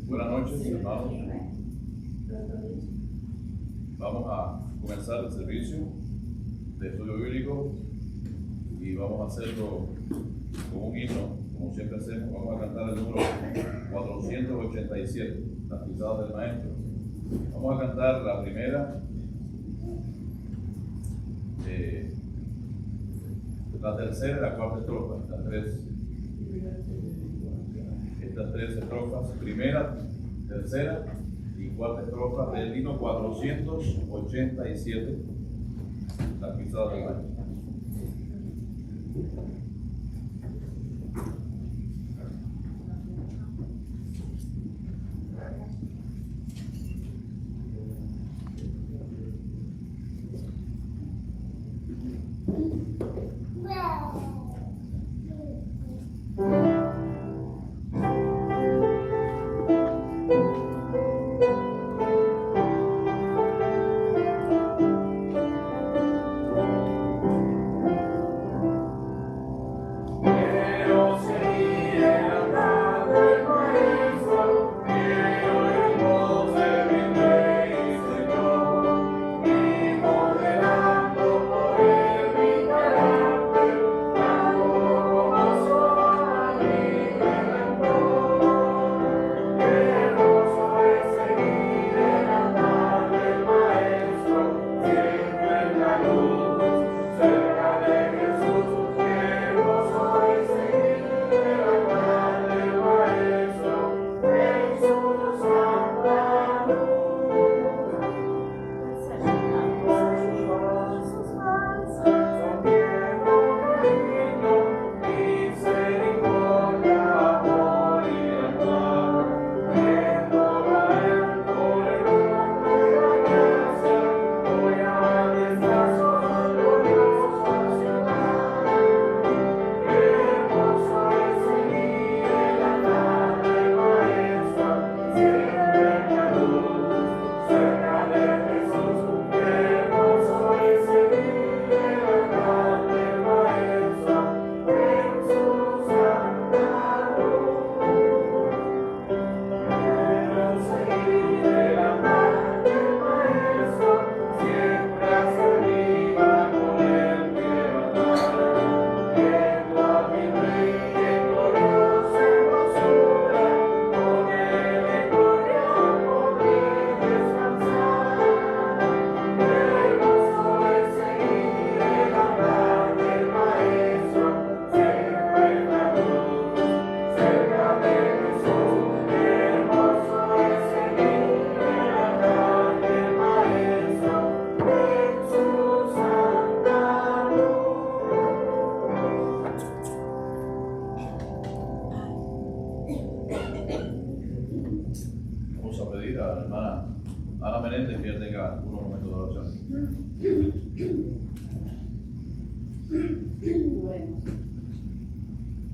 Buenas noches, hermanos. Vamos a comenzar el servicio de estudio bíblico y vamos a hacerlo con un himno, como siempre hacemos. Vamos a cantar el número 487, Las pisadas del Maestro. Vamos a cantar la primera, la tercera y la cuarta estrofa, estas tres estrofas, primera, tercera y cuarta estrofa del himno 487, Las pisadas del Maestro.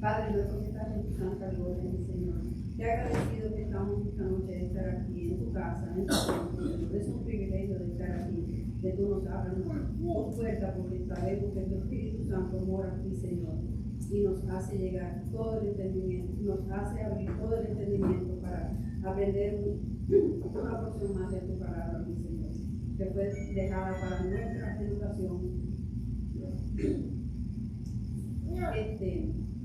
Padre nuestro que estás en tu santa gloria, mi Señor. Te agradecido que estamos esta noche de estar aquí en tu casa, en tu templo. Es un privilegio de estar aquí, que tú nos abras tu puerta, porque sabemos que tu Espíritu Santo mora aquí, Señor, y nos hace llegar todo el entendimiento, nos hace abrir todo el entendimiento para aprender una porción más de tu palabra, mi Señor, que fue dejada para nuestra educación.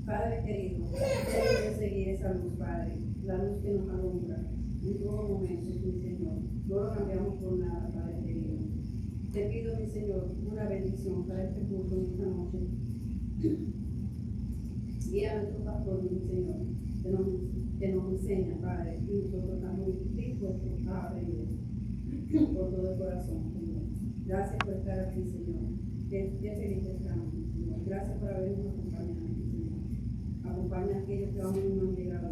Padre querido, queremos seguir esa luz, Padre, la luz que nos alumbra en todo momento, mi Señor. No lo cambiamos por nada, Padre querido. Te pido, mi Señor, una bendición para este culto en esta noche. Guía a nuestro pastor, mi Señor, que nos enseña, Padre, y nosotros estamos dispuestos a aprender por todo el corazón, Señor. Gracias por estar aquí, Señor. Qué feliz estamos, Señor. Gracias por habernos acompañado. Acompaña a aquellos que aún no han llegado.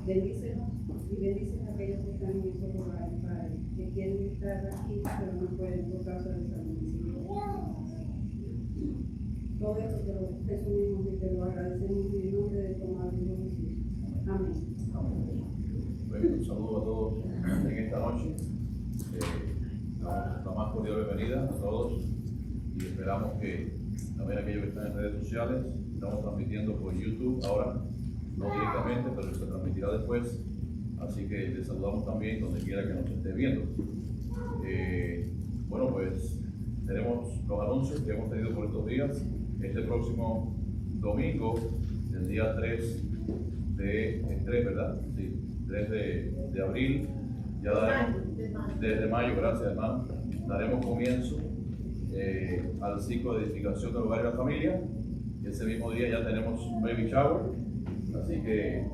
Bendícenos y bendice a aquellos que están en estos lugares, Padre, que quieren estar aquí, pero no pueden por causa de salud. Todo esto te lo resumimos y te lo agradecemos en el nombre de tu amado Hijo Jesús. Amén. Bueno, un saludo a todos en esta noche. La más cordial bienvenida a todos y esperamos que También aquellos que están en redes sociales, estamos transmitiendo por YouTube ahora, no directamente, pero se transmitirá después. Así que les saludamos también donde quiera que nos esté viendo. Bueno, pues tenemos los anuncios que hemos tenido por estos días. Este próximo domingo, el día 3 ¿verdad? Sí, 3 de abril, ya daremos, desde mayo, gracias hermano, daremos comienzo al ciclo de edificación del hogar y la familia. Ese mismo día ya tenemos un baby shower, así que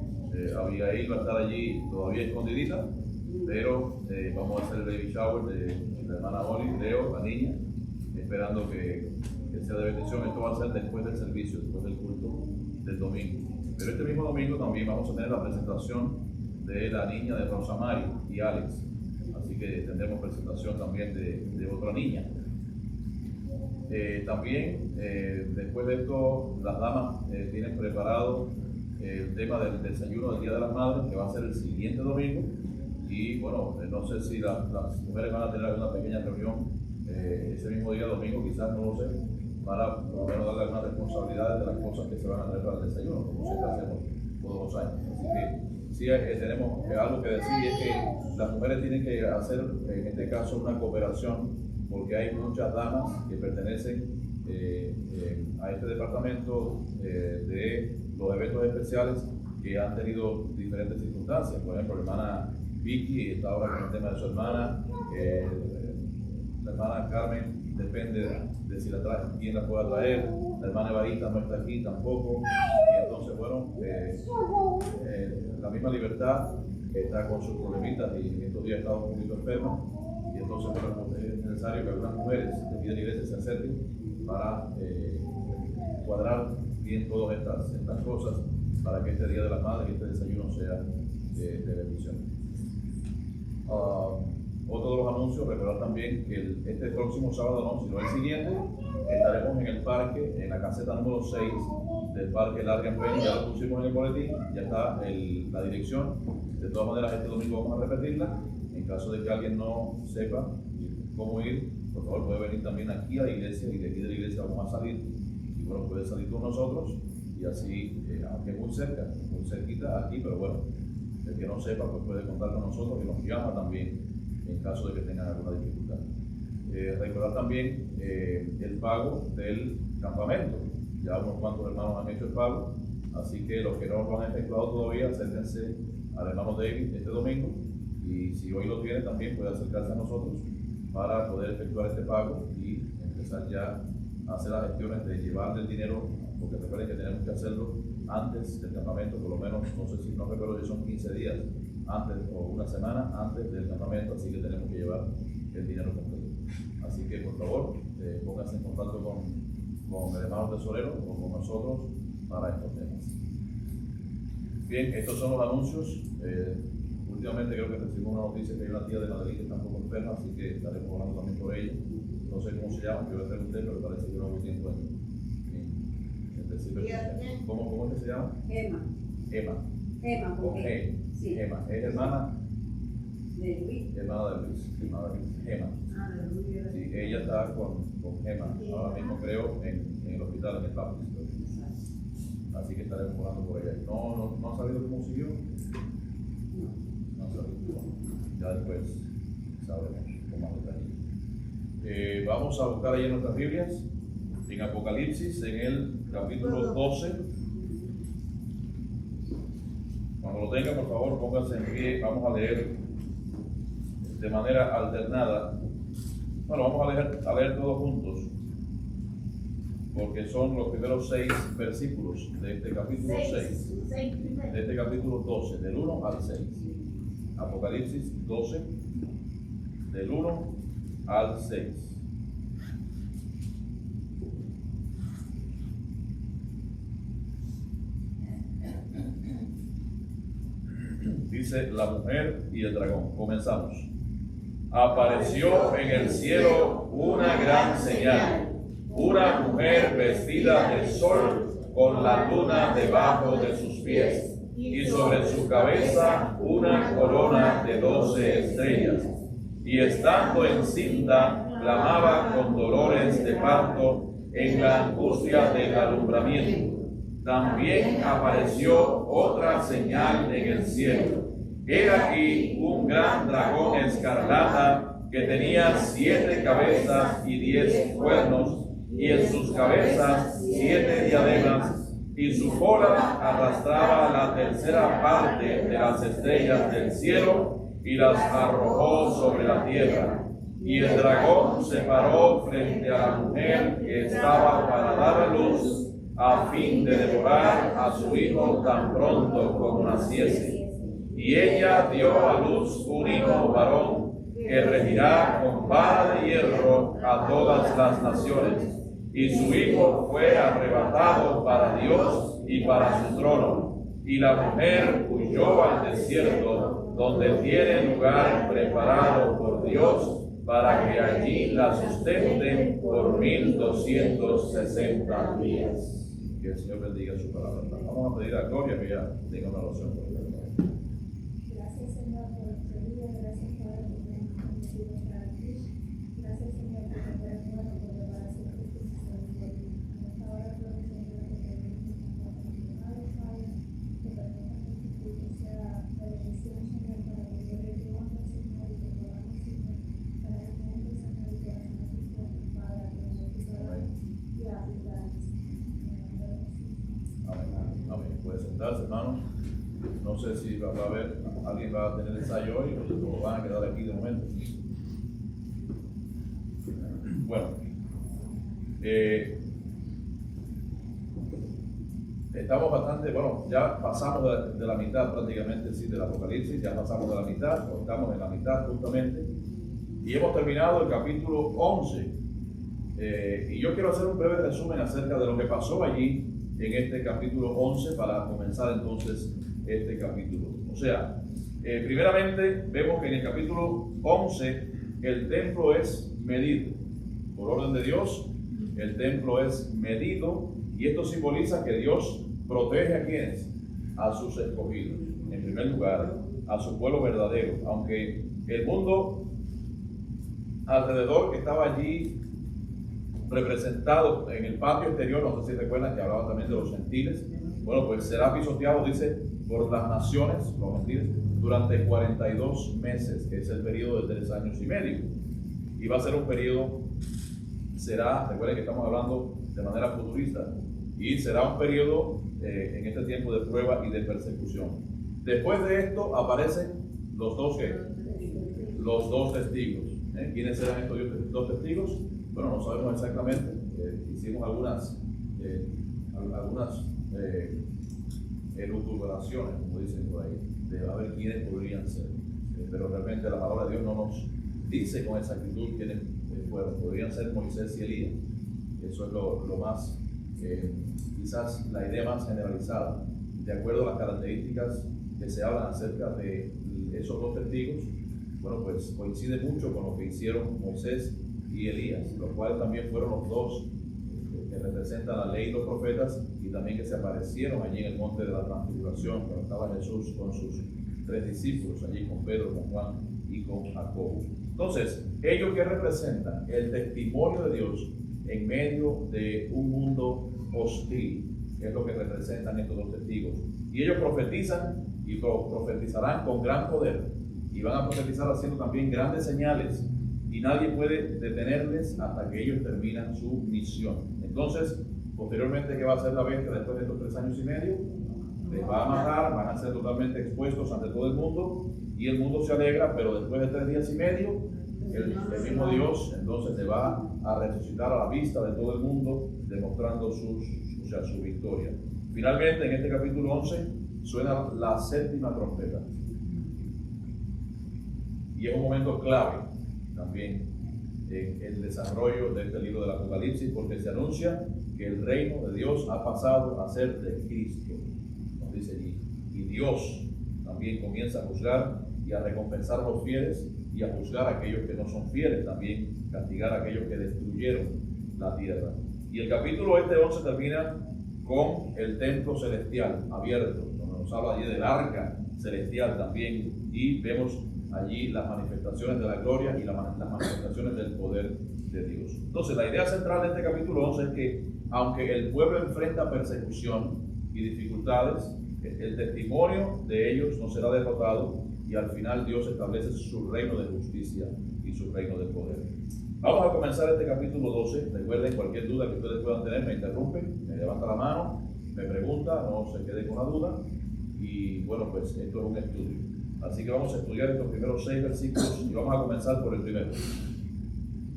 Abigail va a estar allí todavía escondidita, pero vamos a hacer el baby shower de la hermana Oli, Leo, la niña, esperando que sea de bendición. Esto va a ser después del servicio, después del culto del domingo. Pero este mismo domingo también vamos a tener la presentación de la niña de Rosa Mari y Alex, así que tendremos presentación también de otra niña. También, después de esto, las damas tienen preparado el tema del desayuno del Día de las Madres, que va a ser el siguiente domingo. Y bueno, no sé si las mujeres van a tener una pequeña reunión ese mismo día domingo, quizás, no lo sé, para por lo menos darle algunas responsabilidades de las cosas que se van a hacer para el desayuno, como siempre hacemos todos los años. Así que sí tenemos algo que decir, y es que las mujeres tienen que hacer, en este caso, una cooperación, porque hay muchas damas que pertenecen a este departamento de los eventos especiales que han tenido diferentes circunstancias. Por ejemplo, la hermana Vicky está ahora con el tema de su hermana, la hermana Carmen depende de si la trae, quién la pueda traer, la hermana Evarita no está aquí tampoco, y entonces bueno, la misma Libertad que está con sus problemitas y en estos días ha estado un poquito enferma, y entonces bueno, es necesario que algunas mujeres de aquí de la iglesia se acerquen para cuadrar bien todas estas cosas para que este Día de la Madre y este desayuno sea de bendición. Otro de los anuncios, recordar también que este próximo sábado, no, sino el siguiente, estaremos en el parque, en la caseta número 6 del Parque Larga en Peña. Ya lo pusimos en el boletín, ya está la dirección. De todas maneras, este domingo vamos a repetirla. En caso de que alguien no sepa cómo ir, por favor puede venir también aquí a la iglesia, y de aquí de la iglesia vamos a salir. Y bueno, puede salir con nosotros, y así, aunque muy cerca, muy cerquita aquí, pero bueno, el que no sepa pues puede contar con nosotros y nos llama también en caso de que tengan alguna dificultad. Recordar también el pago del campamento. Ya unos cuantos hermanos han hecho el pago, así que los que no lo han efectuado todavía, acérquense al hermano David este domingo, y si hoy lo tiene también puede acercarse a nosotros para poder efectuar este pago y empezar ya a hacer las gestiones de llevarle el dinero, porque recuerden que tenemos que hacerlo antes del campamento, por lo menos, no sé si no recuerdo si son 15 días antes o una semana antes del campamento, así que tenemos que llevar el dinero completo. Así que por favor, pónganse en contacto con el hermano tesorero o con nosotros para estos temas. Bien, estos son los anuncios. Últimamente creo que recibimos una noticia que hay una tía de Madrid que está un poco enferma, así que estaremos hablando también por ella. No sé cómo se llama, yo le pregunté, pero parece que no voy tiempo en decirle. ¿Cómo es que se llama? Emma, con G. Sí. Emma, es hermana de Luis. Hermana de Luis, Emma. Sí, ella está con Emma, ahora mismo creo en el hospital, en el Baptist. Así que estaremos hablando por ella. ¿No ha sabido cómo siguió? No ha sabido. Ya después sabremos con más detalle. Vamos a buscar ahí en nuestras Biblias, en Apocalipsis, en el capítulo 12. Cuando lo tenga, por favor, pónganse en pie. Vamos a leer de manera alternada. Bueno, vamos a leer todos juntos, porque son los primeros 6 versículos de este capítulo 6, de este capítulo 12, del 1 al 6. Apocalipsis 12, del 1 al 6. Dice la mujer y el dragón. Comenzamos. Apareció en el cielo una gran señal, una mujer vestida de sol con la luna debajo de sus pies, y sobre su cabeza una corona de 12 estrellas. Y estando encinta, clamaba con dolores de parto en la angustia del alumbramiento. También apareció otra señal en el cielo. Era aquí un gran dragón escarlata que tenía 7 cabezas y 10 cuernos, y en sus cabezas 7 diademas, y su cola arrastraba la tercera parte de las estrellas del cielo y las arrojó sobre la tierra. Y el dragón se paró frente a la mujer que estaba para dar a luz, a fin de devorar a su hijo tan pronto como naciese. Y ella dio a luz un hijo varón que regirá con vara de hierro a todas las naciones. Y su hijo fue arrebatado para Dios y para su trono. Y la mujer huyó al desierto, donde tiene lugar preparado por Dios, para que allí la sustenten por 1260 días. Que el Señor bendiga su palabra. Vamos a pedir a Gloria que ya tenga una oración por ella. Gracias, Señor, por este día. Gracias, Padre, porque hemos conocido estar aquí. Gracias, Señor, porque tú eres bueno, porque para hacer justicia en esta hora, Señor, que tenemos Padre, que permita que tu Espíritu sea la bendición, Señor, para que yo le honre, Señor, y que podamos, Señor, para que tengas, Señor, y que hagamos dispuestos, Padre, a que nos ayude y a ayudarnos. Amén. Puede sentarse, hermano. No sé si va a haber, alguien va a tener ensayo hoy o van a quedar aquí de momento. Bueno, estamos bastante, ya pasamos de la mitad prácticamente, sí, del Apocalipsis, ya pasamos de la mitad, o estamos en la mitad justamente, y hemos terminado el capítulo 11. Y yo quiero hacer un breve resumen acerca de lo que pasó allí en este capítulo 11 para comenzar entonces este capítulo. O sea, primeramente vemos que en el capítulo 11 el templo es medido. Por orden de Dios, el templo es medido y esto simboliza que Dios protege a quienes, a sus escogidos. En primer lugar, a su pueblo verdadero. Aunque el mundo alrededor que estaba allí representado en el patio exterior, no sé si recuerdan que hablaba también de los gentiles, bueno, pues será pisoteado, dice, por las naciones, los gentiles, durante 42 meses, que es el periodo de 3 años y medio. Y va a ser un periodo, recuerden que estamos hablando de manera futurista, y será un periodo en este tiempo de prueba y de persecución. Después de esto aparecen los dos testigos. ¿Quiénes serán estos 2 testigos? Bueno, no sabemos exactamente, hicimos algunas elucubraciones, como dicen por ahí, de a ver quiénes podrían ser, pero realmente la palabra de Dios no nos dice con exactitud quiénes fueron. Podrían ser Moisés y Elías. Eso es lo más, quizás la idea más generalizada, de acuerdo a las características que se hablan acerca de esos 2 testigos. Bueno, pues coincide mucho con lo que hicieron Moisés y Elías, los cuales también fueron los 2 que representan la ley y los profetas, y también que se aparecieron allí en el monte de la transfiguración cuando estaba Jesús con sus 3 discípulos, allí con Pedro, con Juan y con Jacobo. Entonces, ellos que representan el testimonio de Dios en medio de un mundo hostil, es lo que representan estos 2 testigos. Y ellos profetizan y profetizarán con gran poder, y van a profetizar haciendo también grandes señales, y nadie puede detenerles hasta que ellos terminan su misión. Entonces, posteriormente, ¿qué va a hacer la bestia después de estos 3 años y medio? Les va a matar, van a ser totalmente expuestos ante todo el mundo, y el mundo se alegra, pero después de 3 días y medio, el mismo Dios entonces le va a resucitar a la vista de todo el mundo, demostrando su victoria. Finalmente, en este capítulo 11, suena la 7ª trompeta. Y es un momento clave también en el desarrollo de este libro del Apocalipsis, porque se anuncia que el reino de Dios ha pasado a ser de Cristo, nos dice allí. Y Dios también comienza a juzgar y a recompensar a los fieles y a juzgar a aquellos que no son fieles, también castigar a aquellos que destruyeron la tierra. Y el capítulo 11 termina con el templo celestial abierto, donde nos habla allí del arca celestial también, y vemos allí las manifestaciones de la gloria y las manifestaciones del poder de Dios. Entonces, la idea central de este capítulo 11 es que, aunque el pueblo enfrenta persecución y dificultades, el testimonio de ellos no será derrotado y al final Dios establece su reino de justicia y su reino de poder. Vamos a comenzar este capítulo 12. Recuerden, cualquier duda que ustedes puedan tener, me interrumpen, me levanta la mano, me pregunta, no se quede con la duda. Y bueno, pues esto es un estudio. Así que vamos a estudiar estos primeros 6 versículos y vamos a comenzar por el primero.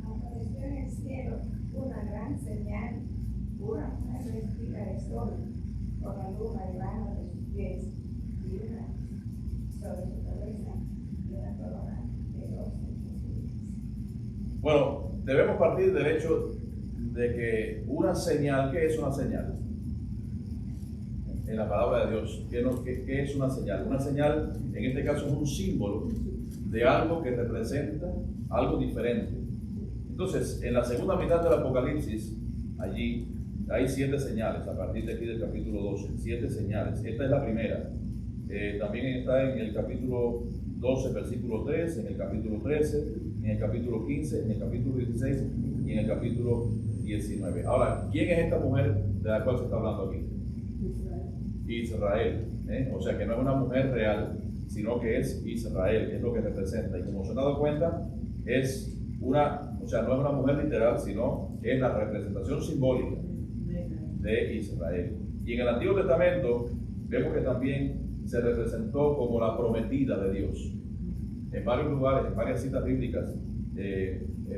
Apareció en el cielo una gran señal, una mujer vestida de sol, con la luna debajo de sus pies y una sobre su cabeza y una corona de 12 estrellas. Bueno, debemos partir del hecho de que una señal, ¿qué es una señal? En la palabra de Dios, ¿qué es una señal? Una señal, en este caso, es un símbolo de algo que representa algo diferente. Entonces, en la segunda mitad del Apocalipsis, allí hay 7 señales, a partir de aquí del capítulo 12, 7 señales. Esta es la primera. También está en el capítulo 12, versículo 3, en el capítulo 13, en el capítulo 15, en el capítulo 16 y en el capítulo 19. Ahora, ¿quién es esta mujer de la cual se está hablando aquí? Israel, o sea que no es una mujer real, sino que es Israel, es lo que representa. Y como se han dado cuenta, es una, o sea, no es una mujer literal, sino es la representación simbólica de Israel. Y en el Antiguo Testamento vemos que también se representó como la prometida de Dios. En varios lugares, en varias citas bíblicas,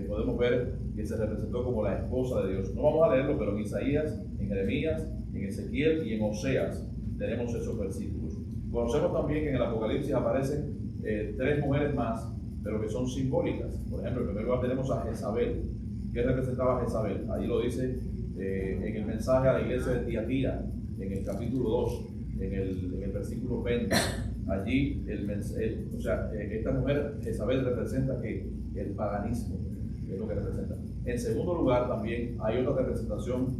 podemos ver que se representó como la esposa de Dios. No vamos a leerlo, pero en Isaías, en Jeremías, en Ezequiel y en Oseas tenemos esos versículos. Conocemos también que en el Apocalipsis aparecen 3 mujeres más, pero que son simbólicas. Por ejemplo, en primer lugar tenemos a Jezabel. ¿Qué representaba Jezabel? Ahí lo dice en el mensaje a la iglesia de Tiatira, en el capítulo 2, en el versículo 20. Allí, esta mujer, Jezabel, representa que el paganismo, es lo que representa. En segundo lugar, también hay otra representación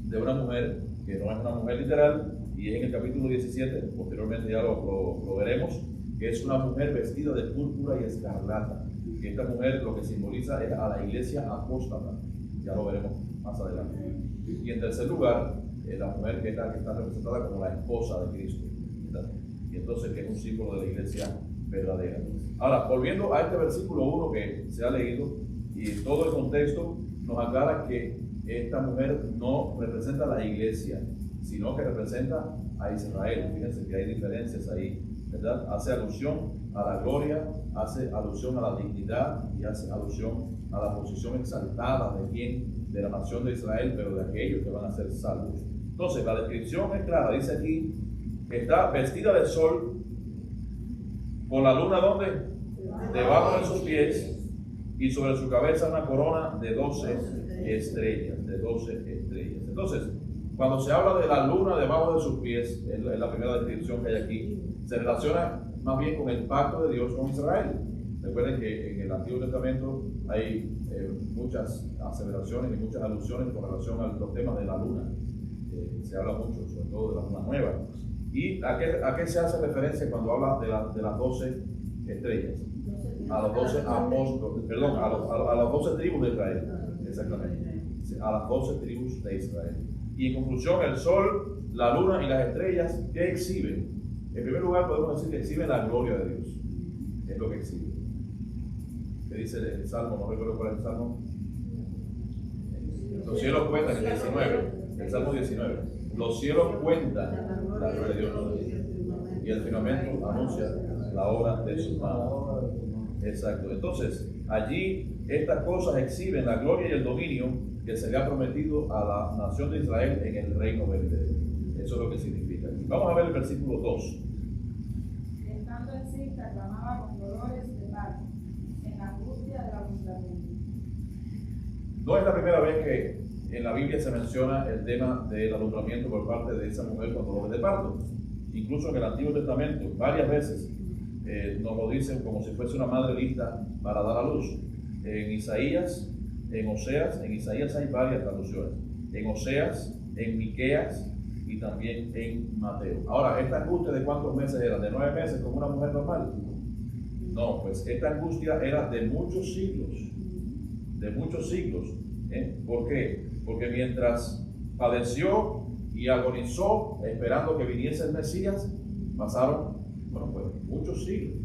de una mujer que no es una mujer literal, y es en el capítulo 17, posteriormente ya lo veremos, que es una mujer vestida de púrpura y escarlata. Y esta mujer lo que simboliza es a la iglesia apóstata, ya lo veremos más adelante. Y en tercer lugar, la mujer que está representada como la esposa de Cristo, ¿verdad? Y entonces que es un símbolo de la iglesia verdadera. Ahora, volviendo a este versículo 1 que se ha leído, y todo el contexto nos aclara que esta mujer no representa a la iglesia, sino que representa a Israel. Fíjense que hay diferencias ahí, ¿verdad? Hace alusión a la gloria, hace alusión a la dignidad y hace alusión a la posición exaltada de quién, de la nación de Israel, pero de aquellos que van a ser salvos. Entonces, la descripción es clara, dice aquí que está vestida de sol, con la luna ¿dónde? Debajo de sus pies, y sobre su cabeza una corona de 12 estrellas, de 12 estrellas. Entonces, cuando se habla de la luna debajo de sus pies, es la primera descripción que hay aquí, se relaciona más bien con el pacto de Dios con Israel. Recuerden que en el Antiguo Testamento hay muchas aseveraciones y muchas alusiones con relación a los temas de la luna. Se habla mucho, sobre todo de la luna nueva. ¿Y a qué se hace referencia cuando habla de las 12 estrellas? A los 12 apóstoles, perdón, a las 12 tribus de Israel. Exactamente. A las 12 tribus de Israel. Y en conclusión, el sol, la luna y las estrellas, ¿qué exhiben? En primer lugar, podemos decir que exhiben la gloria de Dios. Es lo que exhiben. ¿Qué dice el Salmo? No recuerdo cuál es el Salmo. Los cielos cuentan, el 19. El Salmo 19. Los cielos cuentan la gloria de Dios. Y el firmamento anuncia la obra de sus manos. Exacto. Entonces, allí estas cosas exhiben la gloria y el dominio que se le ha prometido a la nación de Israel en el reino venidero. Eso es lo que significa. Vamos a ver el versículo 2. Estando en cinta, clamaba con dolores de parto, en la angustia del alumbramiento. No es la primera vez que en la Biblia se menciona el tema del alumbramiento por parte de esa mujer con dolores de parto. Incluso en el Antiguo Testamento, varias veces nos lo dicen como si fuese una madre lista para dar a luz. En Isaías, en Oseas, en Isaías hay varias traducciones. En Oseas, en Miqueas y también en Mateo. Ahora, ¿esta angustia de cuántos meses era? ¿De 9 meses como una mujer normal? No, pues esta angustia era de muchos siglos. de muchos siglos. ¿Por qué? Porque mientras padeció y agonizó esperando que viniese el Mesías, pasaron, pues muchos siglos,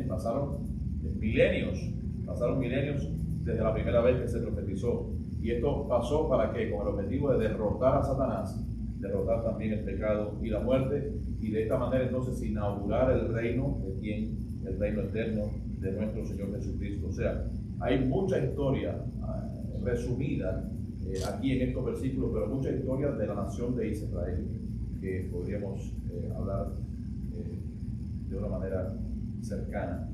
pasaron milenios desde la primera vez que se profetizó. Y esto pasó para que, con el objetivo de derrotar a Satanás, derrotar también el pecado y la muerte, y de esta manera entonces inaugurar el reino de quien, el reino eterno de nuestro Señor Jesucristo. O sea, hay mucha historia resumida aquí en estos versículos, pero mucha historia de la nación de Israel que podríamos hablar de una manera cercana.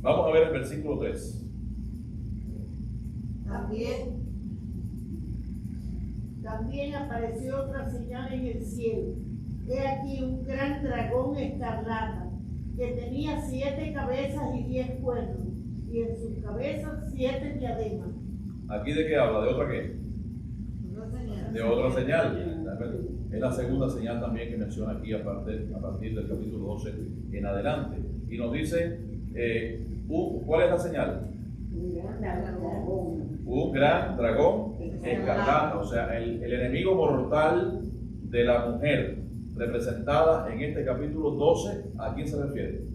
Vamos a ver el versículo 3. También apareció otra señal en el cielo. He aquí un gran dragón escarlata, que tenía 7 cabezas y 10 cuernos, y en sus cabezas 7 diademas. ¿Aquí de qué habla? ¿De otra qué? De otra señal. Es la segunda señal también que menciona aquí a partir del capítulo 12 en adelante. Y nos dice, ¿cuál es la señal? Un gran dragón escarlata, o sea, el enemigo mortal de la mujer, representada en este capítulo 12, ¿a quién se refiere?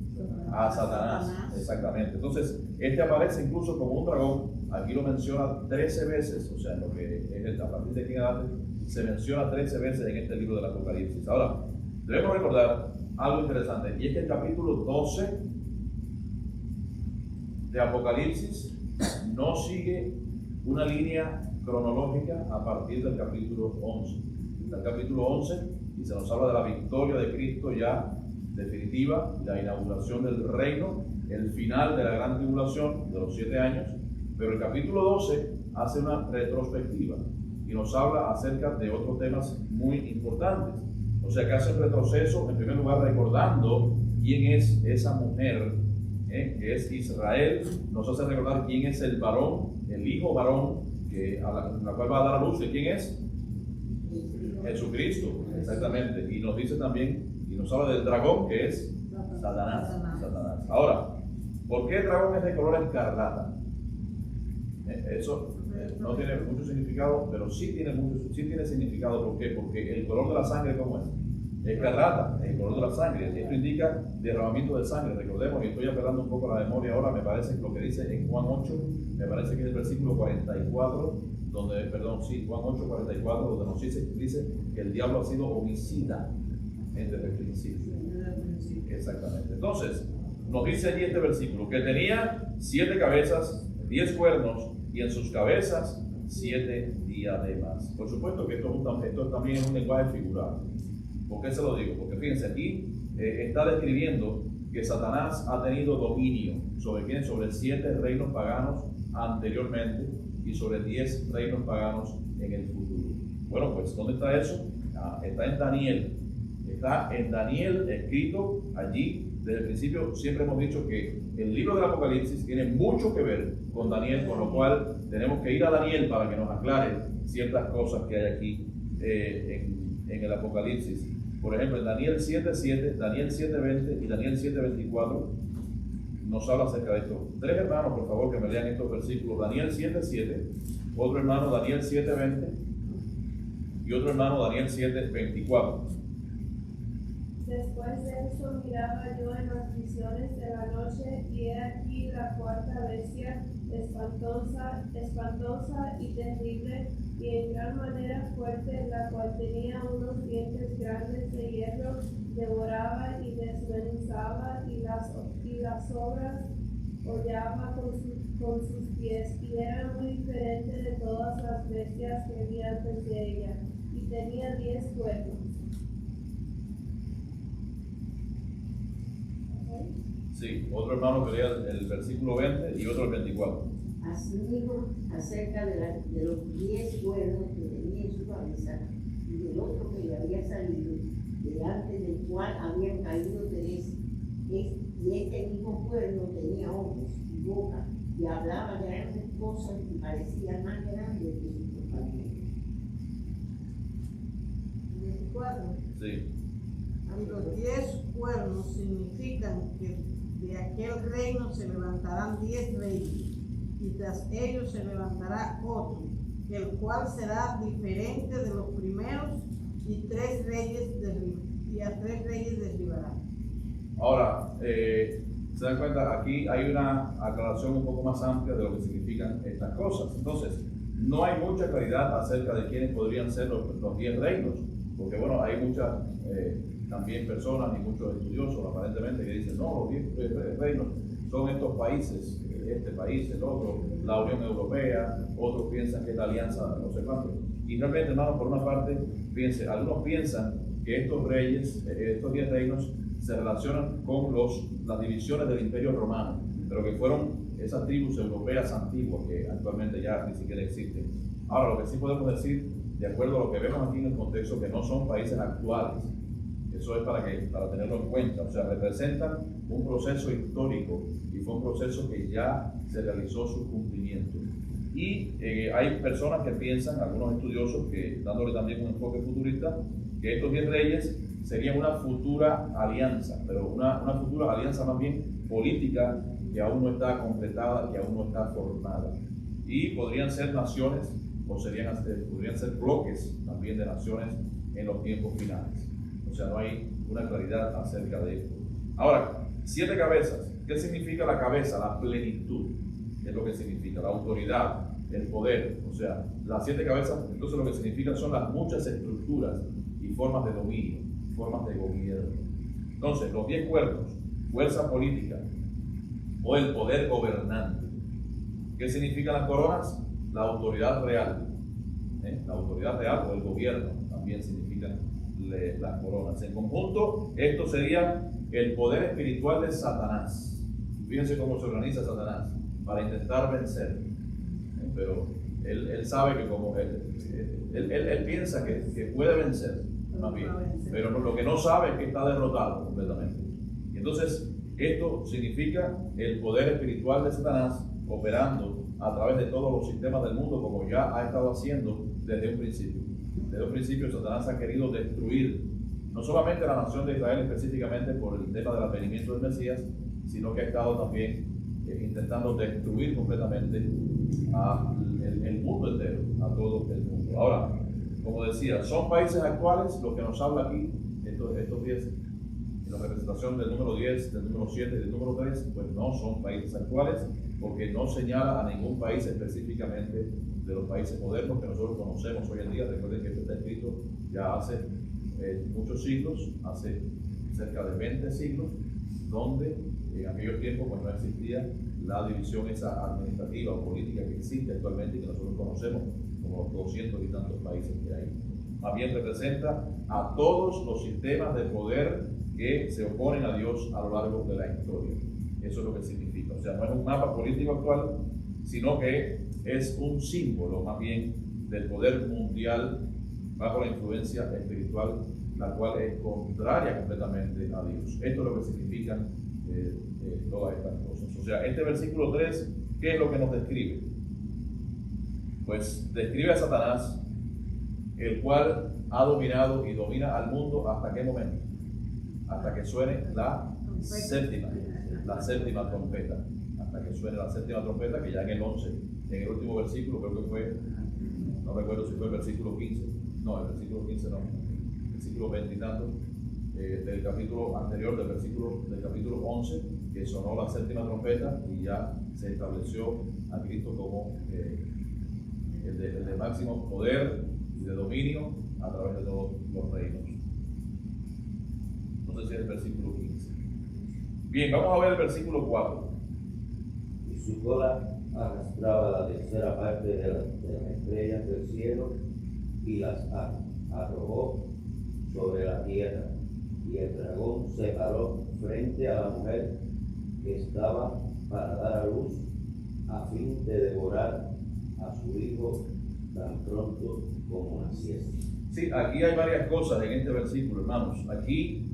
A Satanás, exactamente. Entonces, este aparece incluso como un dragón, aquí lo menciona 13 veces, o sea, en lo que es a partir de aquí en adelante, se menciona 13 veces en este libro del Apocalipsis. Ahora, debemos recordar algo interesante, y es que el capítulo 12 de Apocalipsis no sigue una línea cronológica a partir del capítulo 11. El capítulo 11 y se nos habla de la victoria de Cristo ya definitiva, la inauguración del reino, el final de la gran tribulación de los 7 años, pero el capítulo 12 hace una retrospectiva y nos habla acerca de otros temas muy importantes. O sea que hace un retroceso, en primer lugar recordando quién es esa mujer, que es Israel, nos hace recordar quién es el varón, el hijo varón, a la cual va a dar a luz. ¿De quién es? Jesucristo, exactamente. Y nos dice también, y nos habla del dragón, que es Satanás. Ahora, ¿por qué el dragón es de color escarlata? Eso no tiene mucho significado, pero sí tiene significado. ¿Por qué? Porque el color de la sangre, ¿cómo es? Escarlata, el color de la sangre. Esto indica derramamiento de sangre. Recordemos, y estoy apelando un poco a la memoria ahora, me parece que lo que dice en Juan 8, me parece que es el versículo 44, Juan 8, 44, donde nos dice que el diablo ha sido homicida desde el principio. Exactamente. Entonces, nos dice allí este versículo, que tenía 7 cabezas, 10 cuernos, y en sus cabezas 7 diademas. Por supuesto que esto también es un lenguaje figurado. ¿Por qué se lo digo? Porque fíjense, aquí está describiendo que Satanás ha tenido dominio ¿sobre quién? Sobre 7 reinos paganos anteriormente y sobre 10 reinos paganos en el futuro. Bueno, pues, ¿dónde está eso? Está en Daniel. Está en Daniel escrito allí. Desde el principio siempre hemos dicho que el libro del Apocalipsis tiene mucho que ver con Daniel, con lo cual tenemos que ir a Daniel para que nos aclare ciertas cosas que hay aquí en el Apocalipsis. Por ejemplo, en Daniel 7:7, Daniel 7:20 y Daniel 7:24 nos habla acerca de esto. 3 hermanos, por favor, que me lean estos versículos. Daniel 7:7, otro hermano Daniel 7:20 y otro hermano Daniel 7:24. Después de eso miraba yo en las visiones de la noche, y he aquí la 4ª bestia, espantosa y terrible, y en gran manera fuerte, la cual tenía unos dientes grandes de hierro, devoraba y desmenuzaba, y las obras hollaba con sus pies, y era muy diferente de todas las bestias que había antes de ella, y tenía 10 cuernos. Sí, otro hermano que lea el versículo 20 y otro el 24. Asimismo, acerca de los 10 cuernos que tenía en su cabeza y del otro que le había salido, delante del cual habían caído 3, y este mismo cuerno tenía ojos y boca, y hablaba grandes cosas y parecía más grande que sus compañeros. 24. Sí. Y los 10 cuernos significan que de aquel reino se levantarán 10 reyes, y tras ellos se levantará otro, el cual será diferente de los primeros, y a 3 reyes derribará. Ahora, se dan cuenta, aquí hay una aclaración un poco más amplia de lo que significan estas cosas. Entonces, no hay mucha claridad acerca de quiénes podrían ser los 10 reinos, porque bueno, hay muchas también personas y muchos estudiosos aparentemente que dicen, no, los 10 reinos son estos países, este país, el otro, la Unión Europea, otros piensan que es la alianza no sé cuánto. Y realmente, hermanos, por una parte, fíjense, algunos piensan que estos reyes, estos 10 reinos, se relacionan con las divisiones del Imperio Romano, pero que fueron esas tribus europeas antiguas que actualmente ya ni siquiera existen. Ahora, lo que sí podemos decir, de acuerdo a lo que vemos aquí en el contexto, que no son países actuales. Eso es para tenerlo en cuenta. O sea, representan un proceso histórico y fue un proceso que ya se realizó su cumplimiento. Y hay personas que piensan, algunos estudiosos, que dándole también un enfoque futurista, que estos 10 reyes serían una futura alianza, pero una futura alianza más bien política que aún no está completada, que aún no está formada. Y podrían ser naciones, o podrían ser bloques también de naciones en los tiempos finales. O sea, no hay una claridad acerca de esto. Ahora, 7 cabezas. ¿Qué significa la cabeza? La plenitud. Es lo que significa, la autoridad, el poder. O sea, las 7 cabezas, entonces lo que significan son las muchas estructuras y formas de dominio, formas de gobierno. Entonces, los 10 cuernos, fuerza política o el poder gobernante. ¿Qué significan las coronas? La autoridad real. La autoridad real o el gobierno también significan las coronas. En conjunto, esto sería el poder espiritual de Satanás. Fíjense cómo se organiza Satanás para intentar vencer. Pero él sabe que como él piensa que puede vencer, más bien, pero lo que no sabe es que está derrotado completamente. Y entonces, esto significa el poder espiritual de Satanás operando a través de todos los sistemas del mundo, como ya ha estado haciendo desde un principio. Desde un principio, Satanás ha querido destruir no solamente la nación de Israel específicamente por el tema del advenimiento del Mesías, sino que ha estado también intentando destruir completamente el mundo entero, a todo el mundo. Ahora, como decía, son países actuales, lo que nos habla aquí, estos 10, en la representación del número 10, del número 7 y del número 3, pues no son países actuales, porque no señala a ningún país específicamente de los países modernos que nosotros conocemos hoy en día. Recuerden que esto está escrito ya hace muchos siglos, hace cerca de 20 siglos, donde en aquellos tiempos pues, no existía la división esa administrativa o política que existe actualmente y que nosotros conocemos como los 200 y tantos países que hay. Más bien representa a todos los sistemas de poder que se oponen a Dios a lo largo de la historia. Eso es lo que significa. O sea, no es un mapa político actual, sino que es un símbolo más bien del poder mundial bajo la influencia espiritual, la cual es contraria completamente a Dios. Esto es lo que significan todas estas cosas. O sea, este versículo 3, ¿qué es lo que nos describe? Pues describe a Satanás, el cual ha dominado y domina al mundo ¿hasta qué momento? Hasta que suene la séptima trompeta. Hasta que suene la séptima trompeta, que ya en el 11, en el último versículo, creo que fue, no recuerdo si fue el versículo 15, no, el versículo 15 no, el versículo 20 y tanto, del capítulo anterior, del capítulo 11, que sonó la séptima trompeta y ya se estableció a Cristo como el de máximo poder y de dominio a través de todos los reinos. No sé si es el versículo 15. Bien, vamos a ver el versículo 4. Y su cola arrastraba la tercera parte de las estrellas del cielo y las arrojó sobre la tierra. Y el dragón se paró frente a la mujer que estaba para dar a luz, a fin de devorar a su hijo tan pronto como naciese. Sí, aquí hay varias cosas en este versículo, hermanos. Aquí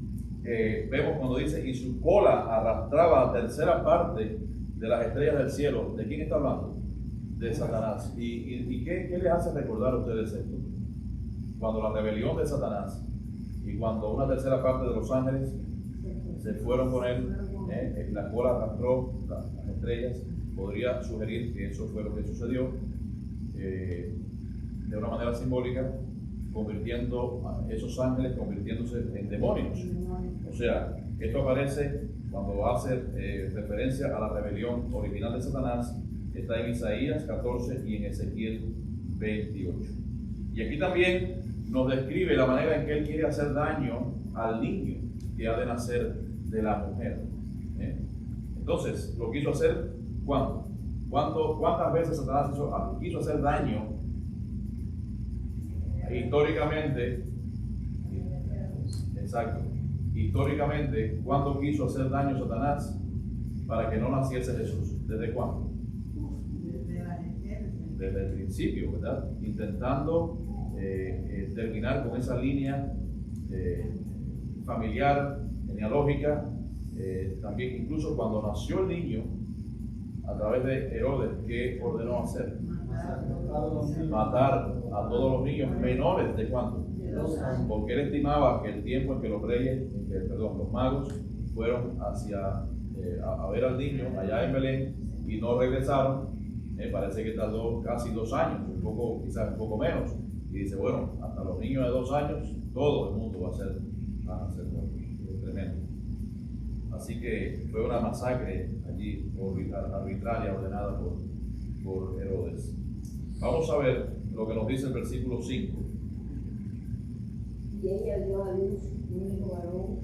vemos cuando dice, y su cola arrastraba la tercera parte de las estrellas del cielo. ¿De quién está hablando? De Satanás. ¿Y qué les hace recordar a ustedes esto? Cuando la rebelión de Satanás y cuando una tercera parte de los ángeles se fueron con él, la cola arrastró las estrellas. podría sugerir que eso fue lo que sucedió de una manera simbólica, convirtiendo a esos ángeles convirtiéndose en demonios. O sea, esto aparece cuando hace referencia a la rebelión original de Satanás, está en Isaías 14 y en Ezequiel 28. Y aquí también nos describe la manera en que él quiere hacer daño al niño que ha de nacer de la mujer. Entonces, lo quiso hacer ¿cuándo? ¿Cuántas veces Satanás quiso hacer daño? Históricamente, exacto. Históricamente, ¿cuándo quiso hacer daño Satanás para que no naciese Jesús? ¿Desde cuándo? Desde el principio, ¿verdad? Intentando terminar con esa línea familiar, genealógica. También incluso cuando nació el niño, a través de Herodes, ¿qué ordenó hacer? Matar a todos los niños menores de cuánto, porque él estimaba que el tiempo en que los magos fueron a ver al niño allá en Belén y no regresaron, parece que tardó casi 2 años, quizás un poco menos, y dice, bueno, hasta los niños de 2 años todo el mundo van a ser muertos. Tremendo. Así que fue una masacre allí arbitraria ordenada por Herodes. Vamos a ver lo que nos dice el versículo 5. Y ella dio a luz un hijo varón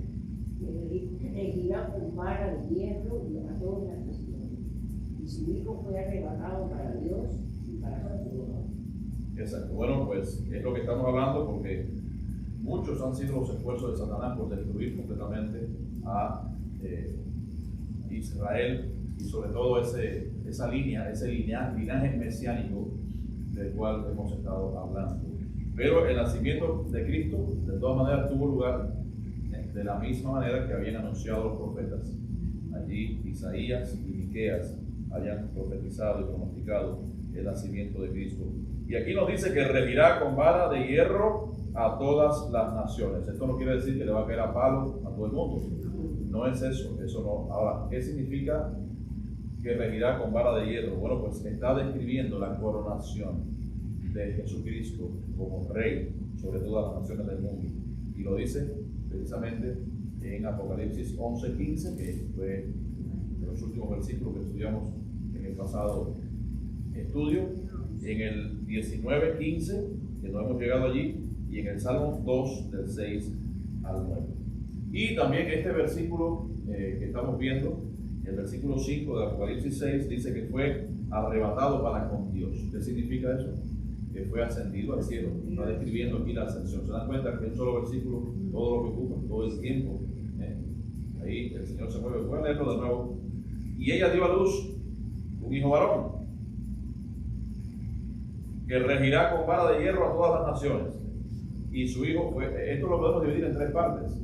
que regirá con vara de hierro y a todas las naciones. Y su hijo fue arrebatado para Dios y para su gloria. Exacto. Bueno, pues es lo que estamos hablando, porque muchos han sido los esfuerzos de Satanás por destruir completamente a Israel, y sobre todo ese linaje mesiánico del cual hemos estado hablando. Pero el nacimiento de Cristo, de todas maneras, tuvo lugar de la misma manera que habían anunciado los profetas. Allí Isaías y Miqueas habían profetizado y pronosticado el nacimiento de Cristo. Y aquí nos dice que regirá con vara de hierro a todas las naciones. Esto no quiere decir que le va a caer a palo a todo el mundo. No es eso no. Ahora, ¿qué significa que regirá con vara de hierro? Bueno, pues está describiendo la coronación de Jesucristo como rey sobre todas las naciones del mundo. Y lo dice precisamente en Apocalipsis 11:15, que fue de los últimos versículos que estudiamos en el pasado estudio, en el 19:15, que no hemos llegado allí, y en el Salmo 2, del 6 al 9. Y también este versículo que estamos viendo, el versículo 5 de Apocalipsis 6, dice que fue arrebatado para con Dios. ¿Qué significa eso? Que fue ascendido al cielo. Está describiendo aquí la ascensión. ¿Se dan cuenta que un solo versículo, todo lo que ocupa, todo el tiempo? Ahí el Señor se mueve. Voy a leerlo de nuevo. Y ella dio a luz un hijo varón, que regirá con vara de hierro a todas las naciones. Y su hijo fue, esto lo podemos dividir en 3 partes.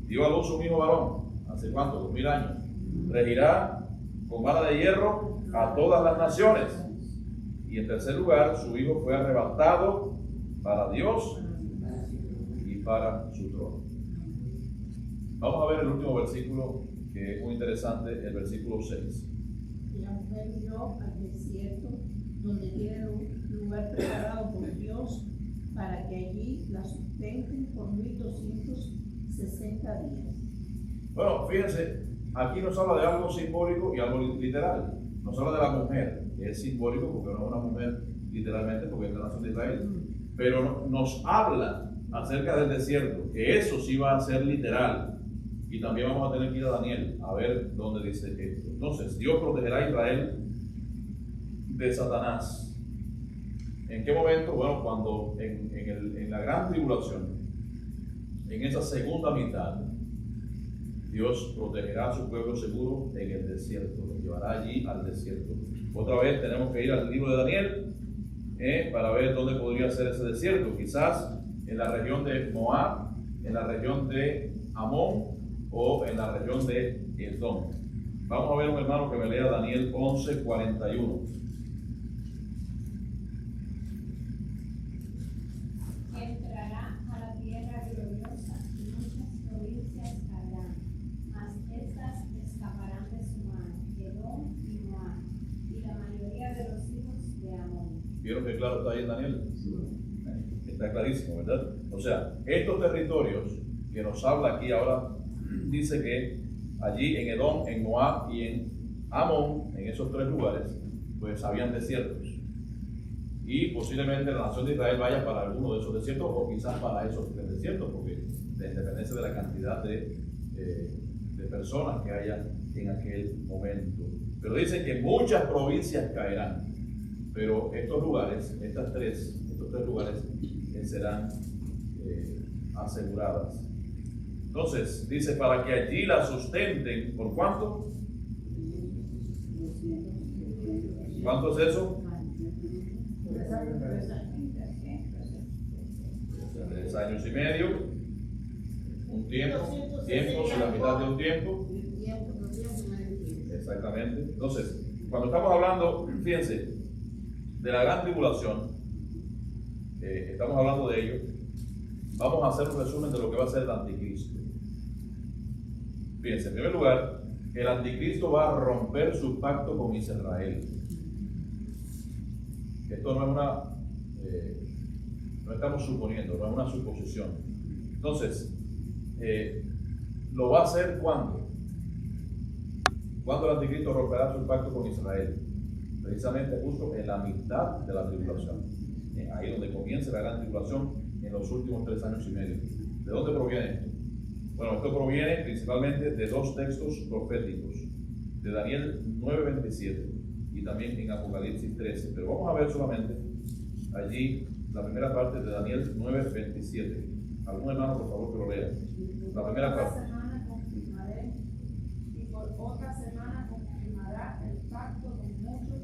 Dio a luz un hijo varón, ¿hace cuánto? 2000 años. Regirá con vara de hierro a todas las naciones. Y en tercer lugar, su hijo fue arrebatado para Dios y para su trono. Vamos a ver el último versículo, que es muy interesante, el versículo 6. Y la mujer miró al desierto, donde tiene lugar preparado por Dios, para que allí la sustenten por 1260 días. Bueno, fíjense, aquí nos habla de algo simbólico y algo literal. Nos habla de la mujer, que es simbólico porque no es una mujer literalmente, porque es la nación de Israel. Pero nos habla acerca del desierto, que eso sí va a ser literal. Y también vamos a tener que ir a Daniel a ver dónde dice esto. Entonces, Dios protegerá a Israel de Satanás. ¿En qué momento? Bueno, cuando en la gran tribulación, en esa segunda mitad, Dios protegerá a su pueblo seguro en el desierto, lo llevará allí al desierto. Otra vez tenemos que ir al libro de Daniel para ver dónde podría ser ese desierto. Quizás en la región de Moab, en la región de Amón o en la región de Edom. Vamos a ver un hermano que me lea Daniel 11:41. Entrará a la tierra gloriosa y muchas provincias caerán, mas estas escaparán de su mano, Edom y Moab, ¿Vieron que claro está ahí en Daniel? Está clarísimo, ¿verdad? O sea, estos territorios que nos habla aquí ahora, dice que allí en Edom, en Moab y en Amón, en esos tres lugares, pues habían desiertos. Y posiblemente la nación de Israel vaya para alguno de esos desiertos o quizás para esos tres desiertos, porque depende de la cantidad de personas que haya en aquel momento. Pero dice que muchas provincias caerán, pero estos lugares, estos tres lugares serán aseguradas. Entonces, dice, para que allí la sustenten, ¿por cuánto? ¿Cuánto es eso? 3 años y medio, un tiempo, si la mitad de un tiempo. Exactamente. Entonces, cuando estamos hablando, fíjense, de la gran tribulación, estamos hablando de ello, vamos a hacer un resumen de lo que va a ser el anticristo. Fíjense, en primer lugar, el anticristo va a romper su pacto con Israel. Esto no es no estamos suponiendo, no es una suposición. Entonces, ¿lo va a hacer cuándo? ¿Cuándo el anticristo romperá su pacto con Israel? Precisamente justo en la mitad de la tribulación. Ahí donde comienza la gran tribulación en los últimos 3 años y medio. ¿De dónde proviene esto? Bueno, esto proviene principalmente de 2 textos proféticos, de Daniel 9:27 y también en Apocalipsis 13. Pero vamos a ver solamente allí la primera parte de Daniel 9:27. ¿Algún hermano, por favor, que lo lea? La primera parte. Otra semana confirmaré, y por otra semana confirmará el pacto con muchos.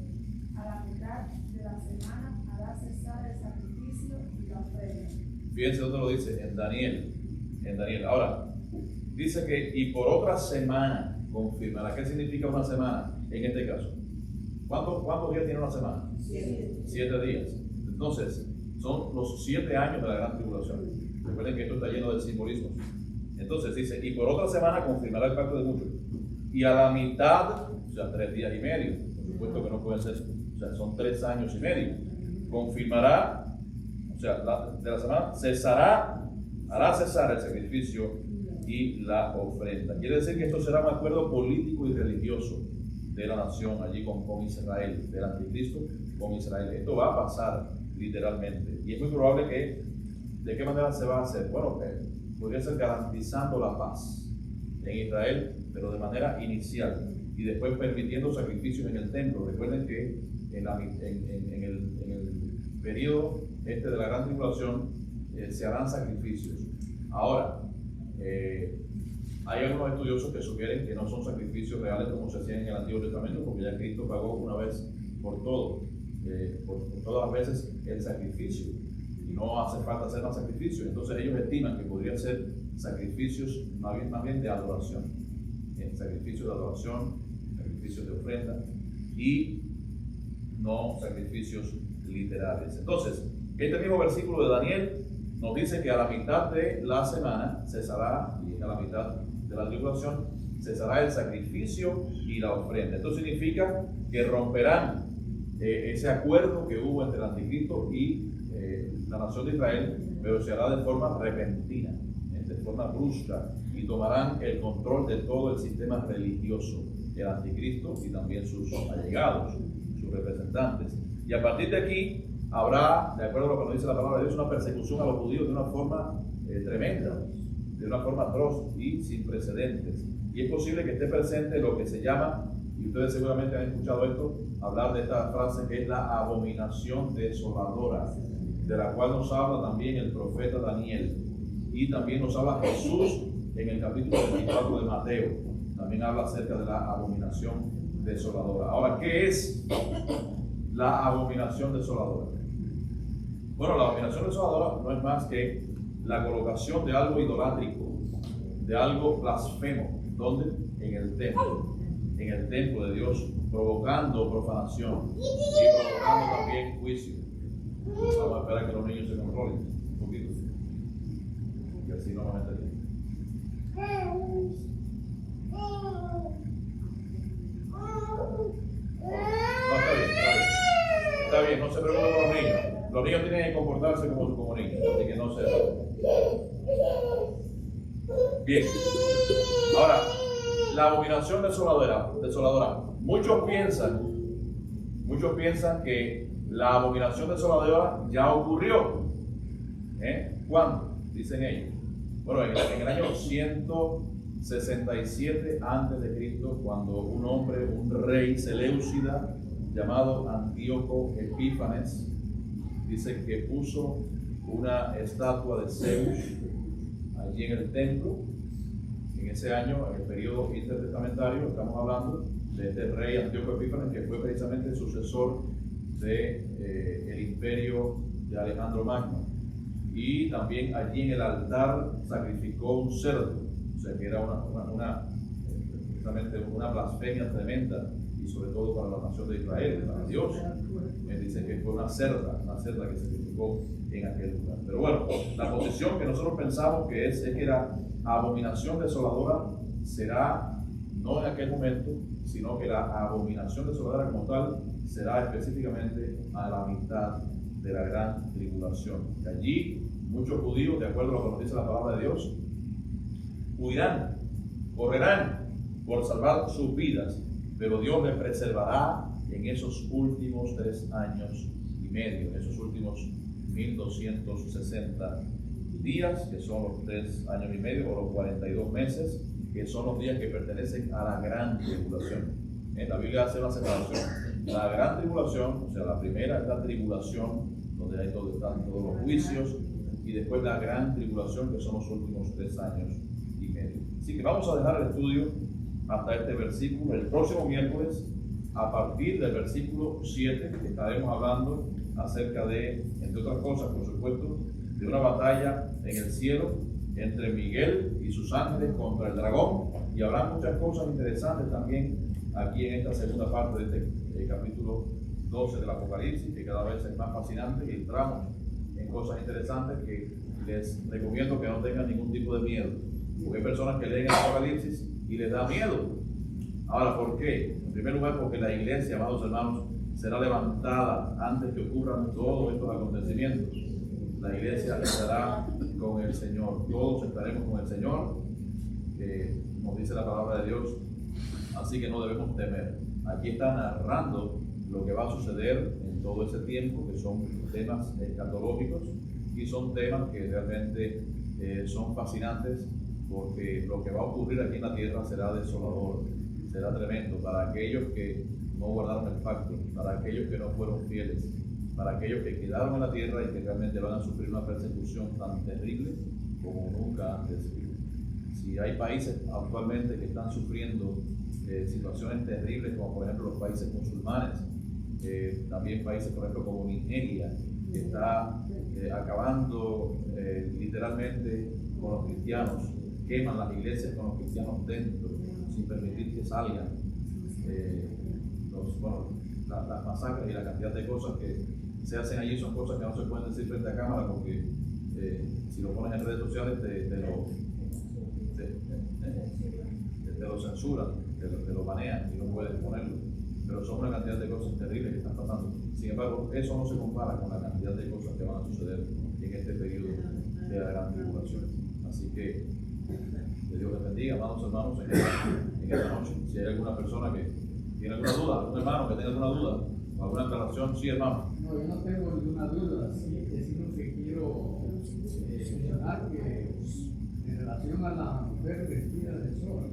A la mitad de la semana hará cesar el sacrificio y la ofrenda. Fíjense dónde lo dice, en Daniel. Ahora, dice que y por otra semana confirmará. ¿Qué significa una semana en este caso? ¿Cuántos días tiene una semana? 7 días. Entonces, son los 7 años de la gran tribulación. Recuerden que esto está lleno de simbolismos. Entonces dice, y por otra semana confirmará el pacto de muchos. Y a la mitad, o sea, 3 días y medio, por supuesto que no pueden ser, o sea, son 3 años y medio. Confirmará, o sea, de la semana, hará cesar el sacrificio y la ofrenda. Quiere decir que esto será un acuerdo político y religioso de la nación allí con Israel, del anticristo con Israel. Esto va a pasar literalmente. Y es muy probable que, ¿de qué manera se va a hacer? Bueno, podría ser garantizando la paz en Israel, pero de manera inicial, y después permitiendo sacrificios en el templo. Recuerden que en el periodo de la gran tribulación se harán sacrificios. Ahora, hay algunos estudiosos que sugieren que no son sacrificios reales como se hacían en el Antiguo Testamento, porque ya Cristo pagó una vez por todo, por todas las veces el sacrificio, y no hace falta hacer más sacrificios. Entonces ellos estiman que podrían ser sacrificios más bien de adoración, sacrificios de adoración, sacrificios de ofrenda y no sacrificios literales. Entonces, este mismo versículo de Daniel nos dice que a la mitad de la semana cesará, y a la mitad de la tribulación cesará el sacrificio y la ofrenda. Esto significa que romperán ese acuerdo que hubo entre el anticristo y la nación de Israel, pero se hará de forma repentina, de forma brusca, y tomarán el control de todo el sistema religioso, el anticristo y también sus allegados, sus representantes. Y a partir de aquí habrá, de acuerdo a lo que nos dice la palabra de Dios, una persecución a los judíos de una forma tremenda, de una forma atroz y sin precedentes. Y es posible que esté presente lo que se llama, y ustedes seguramente han escuchado esto, hablar de esta frase que es la abominación desoladora, de la cual nos habla también el profeta Daniel, y también nos habla Jesús en el capítulo 24 de Mateo. También habla acerca de la abominación desoladora. Ahora, ¿qué es la abominación desoladora? Bueno, la abominación desoladora no es más que la colocación de algo idolátrico, de algo blasfemo. ¿Dónde? En el templo de Dios, provocando profanación y provocando también juicio. Vamos a esperar que los niños se controlen un poquito, que así no van a entender. No, está bien, no se preocupen por los Los niños tienen que comportarse como niños, así que no se... Bien. Ahora, la abominación desoladora. Muchos piensan que la abominación desoladora ya ocurrió. ¿Cuándo? Dicen ellos. Bueno, en el año 167 a.C., cuando un hombre, un rey seleucida llamado Antíoco Epífanes, dice que puso una estatua de Zeus allí en el templo. En ese año, en el periodo intertestamentario, estamos hablando de este rey Antíoco Epífanes, que fue precisamente el sucesor del imperio de Alejandro Magno. Y también allí en el altar sacrificó un cerdo, o sea que era precisamente una blasfemia tremenda, y sobre todo para la nación de Israel, para Dios. Dice que fue una cerda que se sacrificó en aquel lugar. Pero bueno, la posición que nosotros pensamos que es que la abominación desoladora será no en aquel momento, sino que la abominación desoladora como tal será específicamente a la mitad de la gran tribulación. Y allí muchos judíos, de acuerdo a lo que nos dice la palabra de Dios, huirán, correrán por salvar sus vidas, pero Dios les preservará en esos últimos 3 años y medio, en esos últimos 1260 días, que son los 3 años y medio, o los 42 meses, que son los días que pertenecen a la gran tribulación. En la Biblia hace una separación. La gran tribulación, o sea, la primera es la tribulación, donde están todos los juicios, y después la gran tribulación, que son los últimos 3 años y medio. Así que vamos a dejar el estudio hasta este versículo. El próximo miércoles, a partir del versículo 7, estaremos hablando acerca de, entre otras cosas, por supuesto, de una batalla en el cielo entre Miguel y sus ángeles contra el dragón, y habrá muchas cosas interesantes también aquí en esta segunda parte de este capítulo 12 del Apocalipsis, que cada vez es más fascinante, y entramos en cosas interesantes que les recomiendo que no tengan ningún tipo de miedo, porque hay personas que leen el Apocalipsis y les da miedo. Ahora, ¿por qué? En primer lugar, porque la iglesia, amados hermanos, será levantada antes que ocurran todos estos acontecimientos. La iglesia estará con el Señor, todos estaremos con el Señor, que nos dice la palabra de Dios, así que no debemos temer. Aquí está narrando lo que va a suceder en todo ese tiempo, que son temas escatológicos, y son temas que realmente son fascinantes, porque lo que va a ocurrir aquí en la tierra será desolador, será tremendo para aquellos que no guardaron el pacto, para aquellos que no fueron fieles, para aquellos que quedaron en la tierra y que realmente van a sufrir una persecución tan terrible como nunca antes. Si hay países actualmente que están sufriendo situaciones terribles, como por ejemplo los países musulmanes, también países por ejemplo como Nigeria, que está acabando literalmente con los cristianos, queman las iglesias con los cristianos dentro, sin permitir que salgan. Las masacres y la cantidad de cosas que se hacen allí son cosas que no se pueden decir frente a cámara, porque si lo pones en redes sociales te lo censuran, te lo banean y no puedes ponerlo. Pero son una cantidad de cosas terribles que están pasando. Sin embargo, eso no se compara con la cantidad de cosas que van a suceder en este periodo de la gran tribulación. Así que Dios les bendiga, amados hermanos, en esta noche. Si hay alguna persona que tiene alguna duda, algún hermano que tenga alguna duda o alguna aclaración, sí, hermano. No, yo no tengo ninguna duda, sí, sino que quiero mencionar que en relación a la mujer vestida de sol,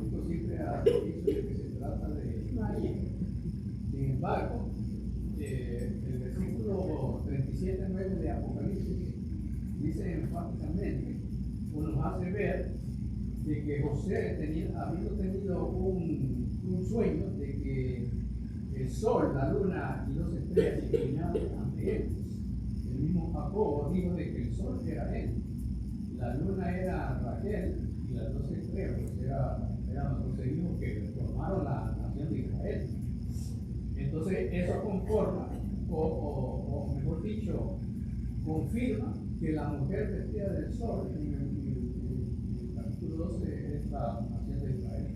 esto siempre ha dicho de que se trata de María. Sin embargo, el versículo 37:9 de Apocalipsis dice enfáticamente, o nos hace ver de que José habiendo tenido un sueño de que el sol, la luna y 2 estrellas se inclinaban ante él. El mismo Jacob dijo de que el sol era él, la luna era Raquel y las 2 estrellas pues eran los hijos que formaron la nación de Israel. Entonces eso conforma, o mejor dicho, confirma que la mujer vestida del sol en el capítulo 12 es la nación de Israel,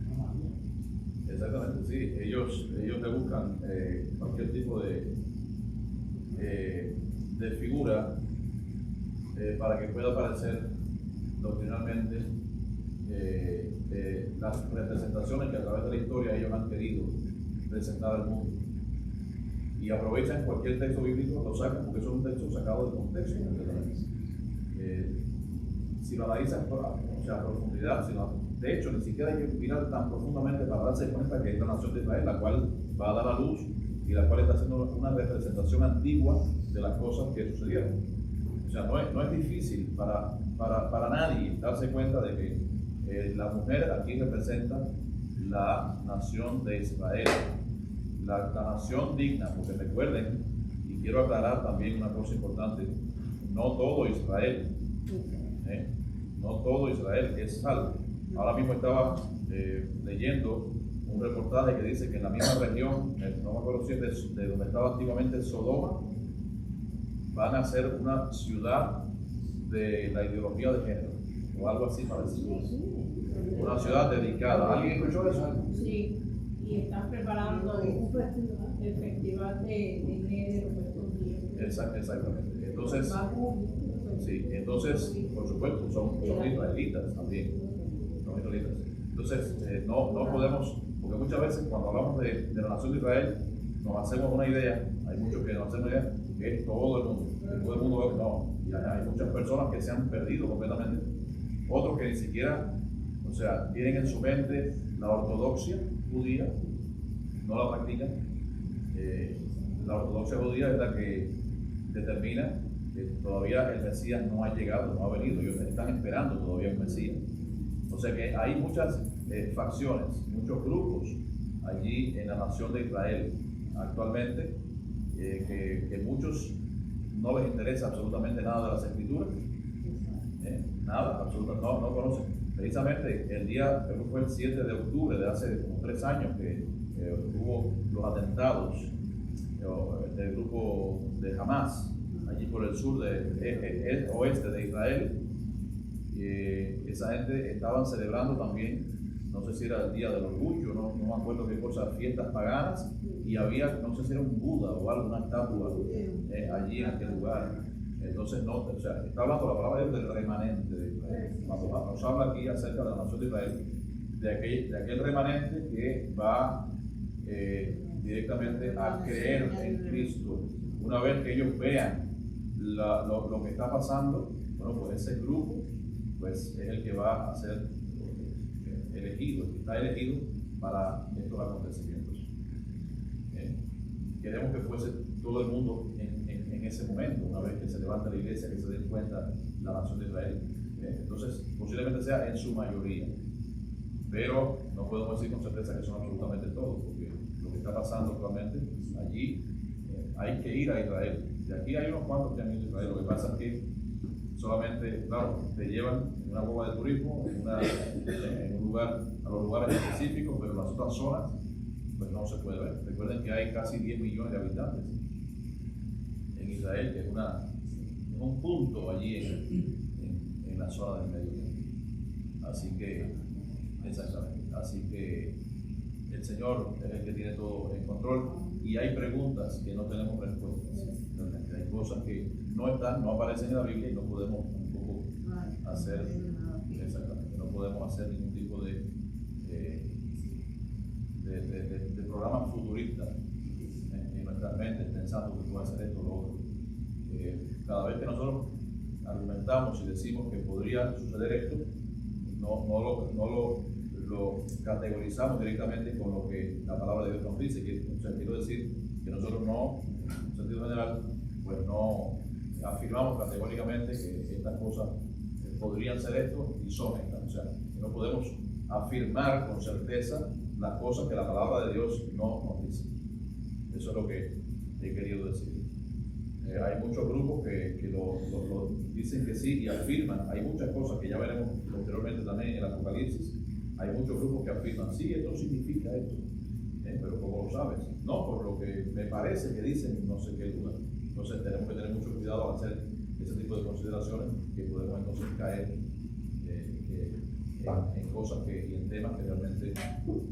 no María. Exactamente, sí. Ellos le buscan cualquier tipo de desfigura para que pueda aparecer doctrinalmente las representaciones que a través de la historia ellos han querido presentar al mundo. Y aprovechan cualquier texto bíblico, lo sacan porque son un texto sacado del contexto. Si lo analizan a profundidad, de hecho, ni siquiera hay que mirar tan profundamente para darse cuenta que es la nación de Israel, la cual va a dar a luz y la cual está haciendo una representación antigua de las cosas que sucedieron. O sea, no es difícil para nadie darse cuenta de que la mujer aquí representa la nación de Israel, la nación digna, porque recuerden, y quiero aclarar también una cosa importante, no todo Israel es salvo. Ahora mismo estaba leyendo un reportaje que dice que en la misma región, no me acuerdo si es de donde estaba antiguamente Sodoma, van a ser una ciudad de la ideología de género, o algo así parecido. Una ciudad dedicada. ¿Alguien escuchó eso? Sí, y están preparando el festival de género estos días. Exactamente. Entonces, por supuesto, son israelitas también. Son israelitas. Entonces, no podemos, porque muchas veces cuando hablamos de la nación de Israel, nos hacemos una idea, hay muchos que nos hacen una idea, que es todo el mundo. Todo el mundo no. Y hay muchas personas que se han perdido completamente. Otros que ni siquiera, tienen en su mente la ortodoxia judía, no la practican. La ortodoxia judía es la que determina que todavía el Mesías no ha llegado, no ha venido, ellos están esperando todavía un Mesías. O sea que hay muchas facciones, muchos grupos allí en la nación de Israel actualmente, que muchos no les interesa absolutamente nada de las Escrituras, nada, absolutamente, no conocen. Precisamente el día, creo que fue el 7 de octubre de hace como 3 años que hubo los atentados del grupo de Hamas, allí por el sur oeste de Israel. Esa gente estaban celebrando también, no sé si era el día del orgullo, no me acuerdo qué cosa, fiestas paganas, y había, no sé si era un Buda o alguna estatua allí en aquel lugar. Entonces, está hablando la palabra de Dios del remanente de Israel. Cuando nos habla aquí acerca de la nación de Israel, de aquel remanente que va directamente a creer en Cristo. Una vez que ellos vean lo que está pasando, bueno, pues ese grupo pues, es el que va a ser elegido, el que está elegido para estos acontecimientos. Queremos que fuese todo el mundo en ese momento, una vez que se levanta la iglesia, que se dé cuenta la nación de Israel. Entonces, posiblemente sea en su mayoría, pero no podemos decir con certeza que son absolutamente todos, porque lo que está pasando actualmente allí, hay que ir a Israel. Y aquí hay unos cuantos que han ido a Israel. Lo que pasa es que solamente, claro, te llevan en una boba de turismo, en un lugar, a los lugares específicos, pero las otras zonas, pues no se puede ver. Recuerden que hay casi 10 millones de habitantes en Israel, que es un punto allí en la zona del Medio Oriente. Así que, exactamente. Así que el Señor es el que tiene todo en control y hay preguntas que no tenemos respuestas. Realmente hay cosas que no aparecen en la Biblia y no podemos un poco hacer, exactamente, no podemos hacer ningún tipo de programa futurista en nuestras mentes pensando que puede hacer esto o lo otro. Cada vez que nosotros argumentamos y decimos que podría suceder esto, no lo categorizamos directamente con lo que la palabra de Dios nos dice, quiero decir que nosotros no, en sentido general, pues no afirmamos categóricamente que estas cosas podrían ser esto y son estas. O sea, no podemos afirmar con certeza las cosas que la palabra de Dios no nos dice. Eso es lo que he querido decir. Hay muchos grupos que lo dicen que sí y afirman. Hay muchas cosas que ya veremos posteriormente también en el Apocalipsis. Hay muchos grupos que afirman, sí, esto significa esto. Pero ¿cómo lo sabes? No, por lo que me parece que dicen no sé qué lugar. Entonces tenemos que tener mucho cuidado al hacer ese tipo de consideraciones, que podemos entonces caer en cosas y en temas que realmente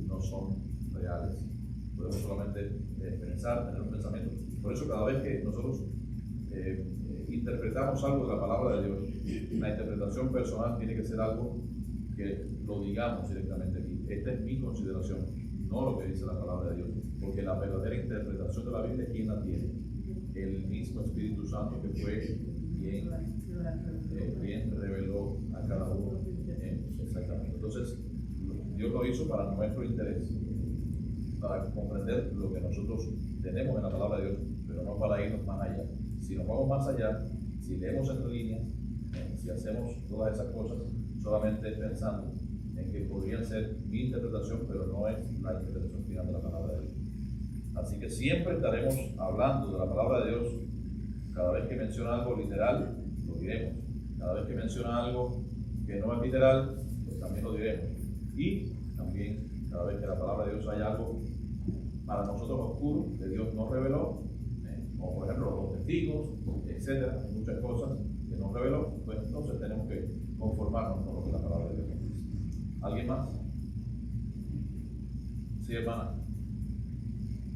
no son reales. Podemos solamente pensar, tener un pensamiento. Por eso cada vez que nosotros interpretamos algo de la palabra de Dios, la interpretación personal tiene que ser algo que lo digamos directamente aquí. Esta es mi consideración, no lo que dice la palabra de Dios, porque la verdadera interpretación de la Biblia, ¿quién la tiene? El mismo Espíritu Santo, que fue quien reveló a cada uno. Exactamente. Entonces, Dios lo hizo para nuestro interés, para comprender lo que nosotros tenemos en la palabra de Dios, pero no para irnos más allá. Si nos vamos más allá, si leemos entre líneas, si hacemos todas esas cosas, solamente pensando en que podría ser mi interpretación, pero no es la interpretación final de la palabra de Dios. Así que siempre estaremos hablando de la palabra de Dios. Cada vez que menciona algo literal, lo diremos. Cada vez que menciona algo que no es literal, pues también lo diremos. Y también, cada vez que la palabra de Dios hay algo para nosotros oscuro, que Dios nos reveló, como por ejemplo los testigos, etcétera, muchas cosas que nos reveló, pues entonces tenemos que conformarnos con lo que la palabra de Dios nos dice. ¿Alguien más? Sí, hermana.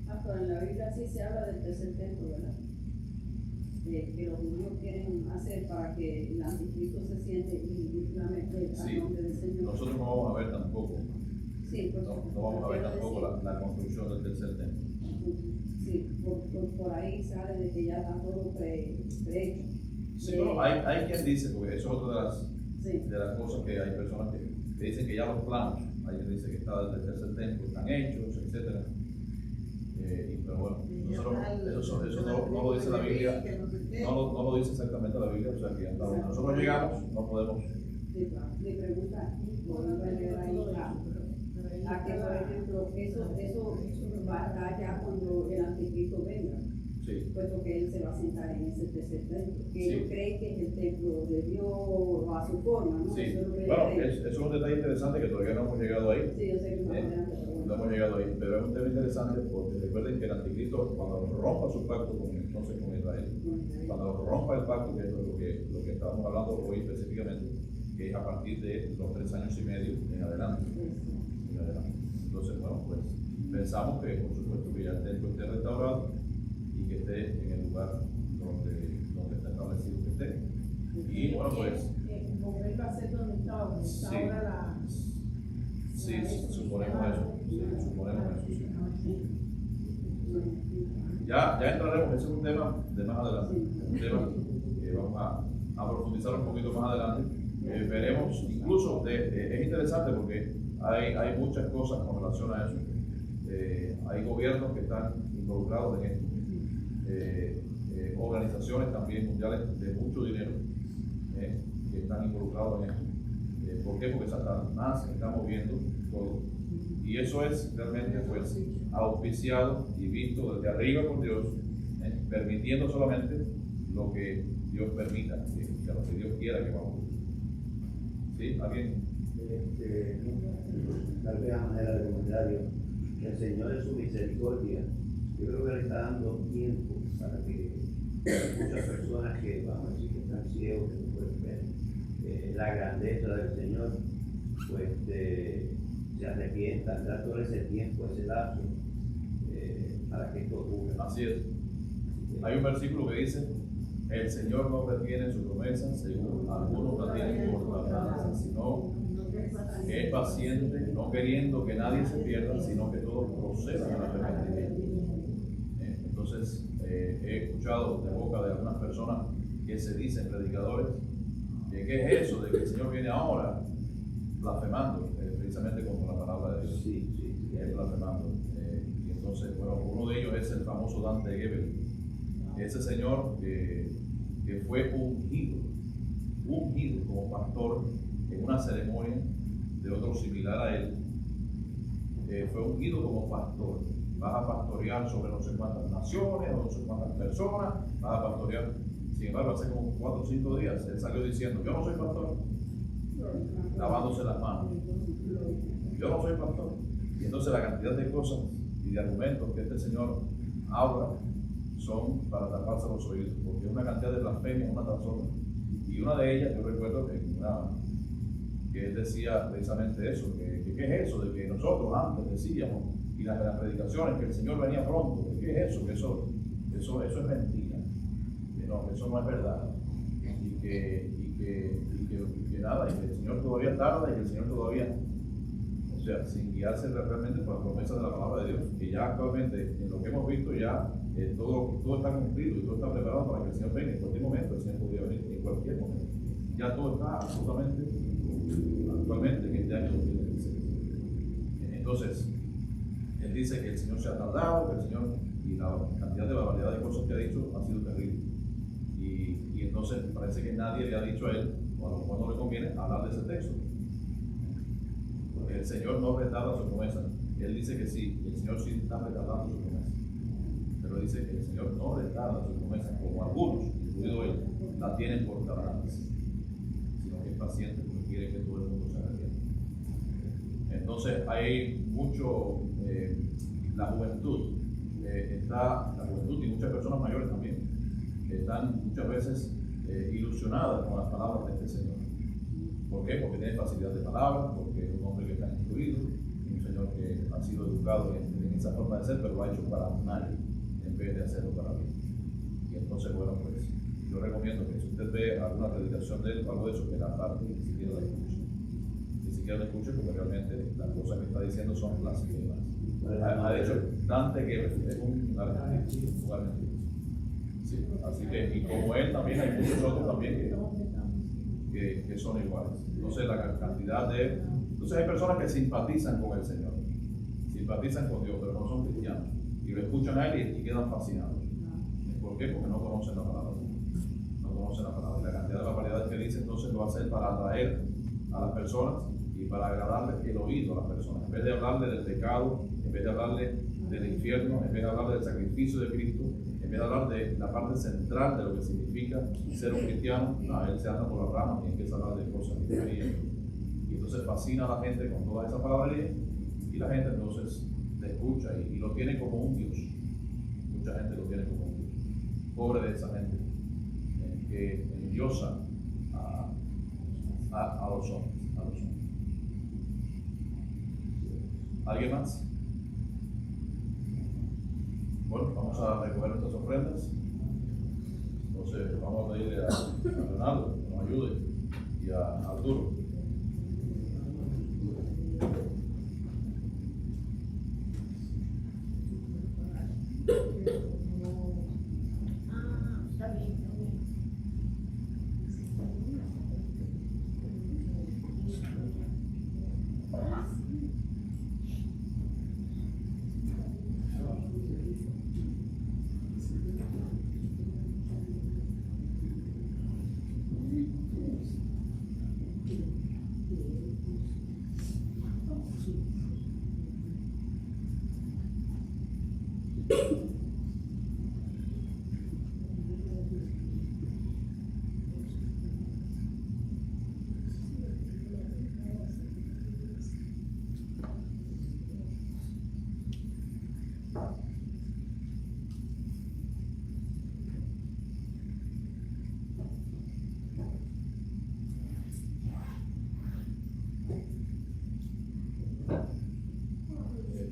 Pastor, en la Biblia sí se habla del tercer templo, ¿verdad? Que los judíos quieren hacer para que el anticristo se siente y clame al nombre del Señor. Nosotros no vamos a ver tampoco. Sí, pues, No vamos a ver tampoco la construcción del tercer templo. Sí, por ahí sale de que ya está todo prehecho. Sí, pero hay quien dice, porque eso es otra Sí. de las cosas que hay personas que dicen que ya los planos, hay quien dice que está desde el tercer templo, están hechos, etcétera. Pero bueno, eso no lo dice la Biblia, no lo dice exactamente la Biblia, o sea que hasta donde nosotros llegamos no podemos. Sí, claro. Mi pregunta aquí, volviendo a llegar ahí, a que por ejemplo, eso va a estar ya cuando el anticristo venga, Sí. puesto que él se va a sentar en ese tercer templo, que Sí. ellos creen que es el templo de Dios a su forma, ¿no? Sí, Eso es lo que bueno, creen. eso es un detalle interesante que todavía no hemos llegado ahí. Sí, yo sé que más adelante, pero No bueno. hemos llegado ahí, pero es un tema interesante porque recuerden que el anticristo, cuando rompa su pacto con Israel, cuando rompa el pacto, que es lo que estábamos hablando hoy específicamente, que es a partir de los 3 años y medio en adelante. Entonces, bueno, pues pensamos que por supuesto que ya el templo esté restaurado y que esté en el lugar donde está establecido que esté. Y bueno, pues Volver a ser donde estaba sí, ahora la. sí, suponemos eso. Sí, suponemos eso. Sí. Ya entraremos, ese es un tema de más adelante, un tema que vamos a profundizar un poquito más adelante. Veremos, incluso es interesante porque hay muchas cosas con relación a eso. Hay gobiernos que están involucrados en esto, organizaciones también mundiales de mucho dinero que están involucrados en esto. ¿Por qué? Porque Satanás se está moviendo todo. Y eso es realmente pues auspiciado y visto desde arriba por Dios, permitiendo solamente lo que Dios permita, o sea, lo que Dios quiera que vamos. ¿Sí? ¿Alguien? Tal vez a manera de comentario, que el Señor en su misericordia, yo creo que le está dando tiempo para que muchas personas que, vamos a decir, que están ciegos, que no pueden ver la grandeza del Señor, pues se arrepientan, da todo ese tiempo, ese lapso, para que esto ocurra. Así es. Hay un versículo que dice: el Señor no retiene su promesa, según algunos la tienen por tardanza, sino que es paciente, no queriendo que nadie se pierda, sino que todos procedan al arrepentimiento. Entonces, he escuchado de boca de algunas personas que se dicen predicadores, que ¿qué es eso de que el Señor viene ahora? Blasfemando, precisamente contra la palabra de Dios. Sí. Blasfemando. Y entonces, bueno, uno de ellos es el famoso Dante Gebel, ese señor que fue ungido como pastor en una ceremonia de otro similar a él. Fue ungido como pastor. Vas a pastorear sobre no sé cuántas naciones, no sé cuántas personas, vas a pastorear. Sin embargo, hace como 4 o 5 días él salió diciendo: yo no soy pastor, lavándose las manos. Yo no soy pastor. Y entonces la cantidad de cosas y de argumentos que este señor habla son para taparse los oídos, porque es una cantidad de blasfemias una tras otra. Y una de ellas, yo recuerdo que él decía precisamente eso, que ¿qué es eso de que nosotros antes decíamos, y las predicaciones, que el Señor venía pronto? ¿Qué es eso? Que eso es mentira. no, eso no es verdad. Y que nada, y que el Señor todavía tarda y que el Señor todavía, o sea, sin guiarse realmente por las promesas de la palabra de Dios, que ya actualmente, en lo que hemos visto, ya todo está cumplido y todo está preparado para que el Señor venga. En cualquier momento el Señor podría venir, en cualquier momento. Ya todo está absolutamente, actualmente, en este año 2016. Entonces, él dice que el Señor se ha tardado, que el Señor, y la cantidad de barbaridad de cosas que ha dicho ha sido terrible. Y entonces parece que nadie le ha dicho a él, o a lo mejor no le conviene, hablar de ese texto. Porque el Señor no retarda su promesa. Él dice que sí, el Señor sí está retardando su promesa. Pero dice que el Señor no retarda su promesa, como algunos, incluido él, la tienen por tardantes, sino que es paciente porque quiere que todo el mundo se arrepienta. Entonces hay mucho, la juventud y muchas personas mayores también, están muchas veces ilusionadas con las palabras de este Señor. ¿Por qué? Porque tiene facilidad de palabra, porque es un hombre que está instruido, un Señor que ha sido educado en esa forma de ser, pero lo ha hecho para mal en vez de hacerlo para bien. Y entonces, bueno, pues yo recomiendo que si usted ve alguna predicación de él o algo de eso, que la parte ni siquiera la escuche. Ni siquiera la escuche porque realmente las cosas que está diciendo son blasfemas. Ha hecho Dante que es un argentino. Sí, así que, y como él también hay muchos otros también que son iguales. Entonces la cantidad de... Entonces hay personas que simpatizan con el Señor, simpatizan con Dios, pero no son cristianos. Y lo escuchan a él y quedan fascinados. ¿Por qué? Porque no conocen la palabra. No conocen la palabra. La cantidad de barbaridades que dice entonces lo hace para atraer a las personas y para agradarle el oído a las personas. En vez de hablarle del pecado, en vez de hablarle del infierno, en vez de hablarle del sacrificio de Cristo, en vez de hablar de la parte central de lo que significa ser un cristiano, él se anda por las ramas y empieza a hablar de cosas que y entonces fascina a la gente con toda esa palabrería y la gente entonces le escucha y lo tiene como un Dios. Mucha gente lo tiene como un Dios. Pobre de esa gente que endiosa a los hombres. ¿Alguien más? Bueno, vamos a recoger nuestras ofrendas. Entonces vamos a pedirle a Leonardo que nos ayude y a Arturo. Está bien.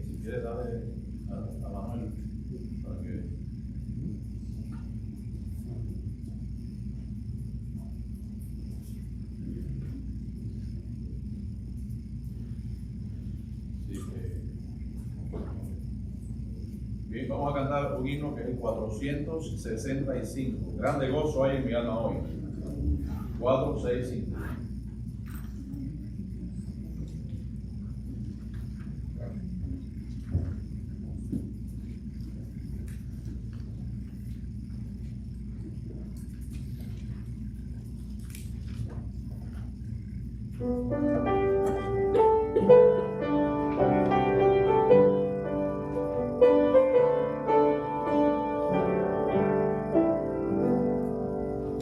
Si quieres darle a Manuel para que... Bien, vamos a cantar un himno que es el 465. Grande gozo hay en mi alma hoy. 465.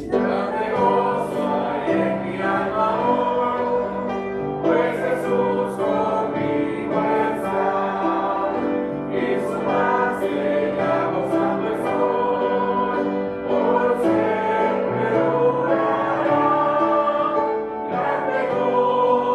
Grande gozo hay en mi alma hoy, pues Jesús conmigo está, y su paz ya gozando estoy, por siempre durará. Grande gozo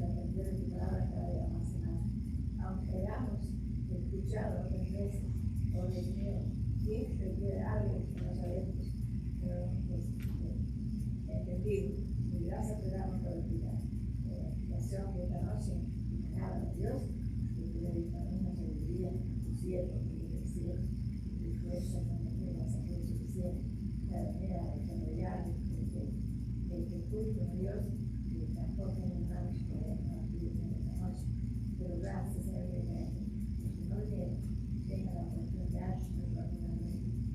aprender tu palabra cada día más y más. Aunque hayamos escuchado otras veces, oh Dios mío, ¿quién requiere algo que no sabemos? Pero hemos entendido. Y gracias te damos por la explicación de esta noche. Nada de Dios, que tú le diste a una sabiduría, tu siervo, que te decía, tu fuerza también la salud suficiente para venir a desarrollar el culto de Dios y tampoco en el manos poder partir en esta noche. Pero gracias a Dios, porque no tenga la oportunidad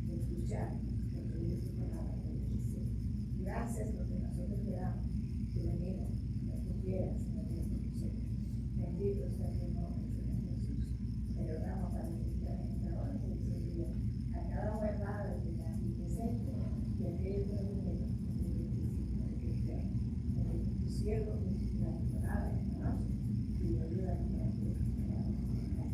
de escuchar lo que dice tu palabra de bendición. Gracias porque nosotros queramos que venimos, no tú quieras, no Dios nosotros. Bendito sea tu nombre, Señor Jesús. Te oramos para bendición en esta hora de este día a cada buen padre que está aquí presente y a aquellos que no vinieron. Tu siervo, la temporada en esta noche y ayuda a mi mente a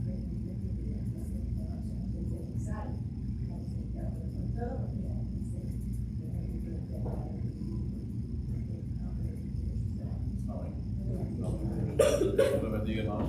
con todo lo que hay que hacer. Amén. Dios te bendiga, hermano.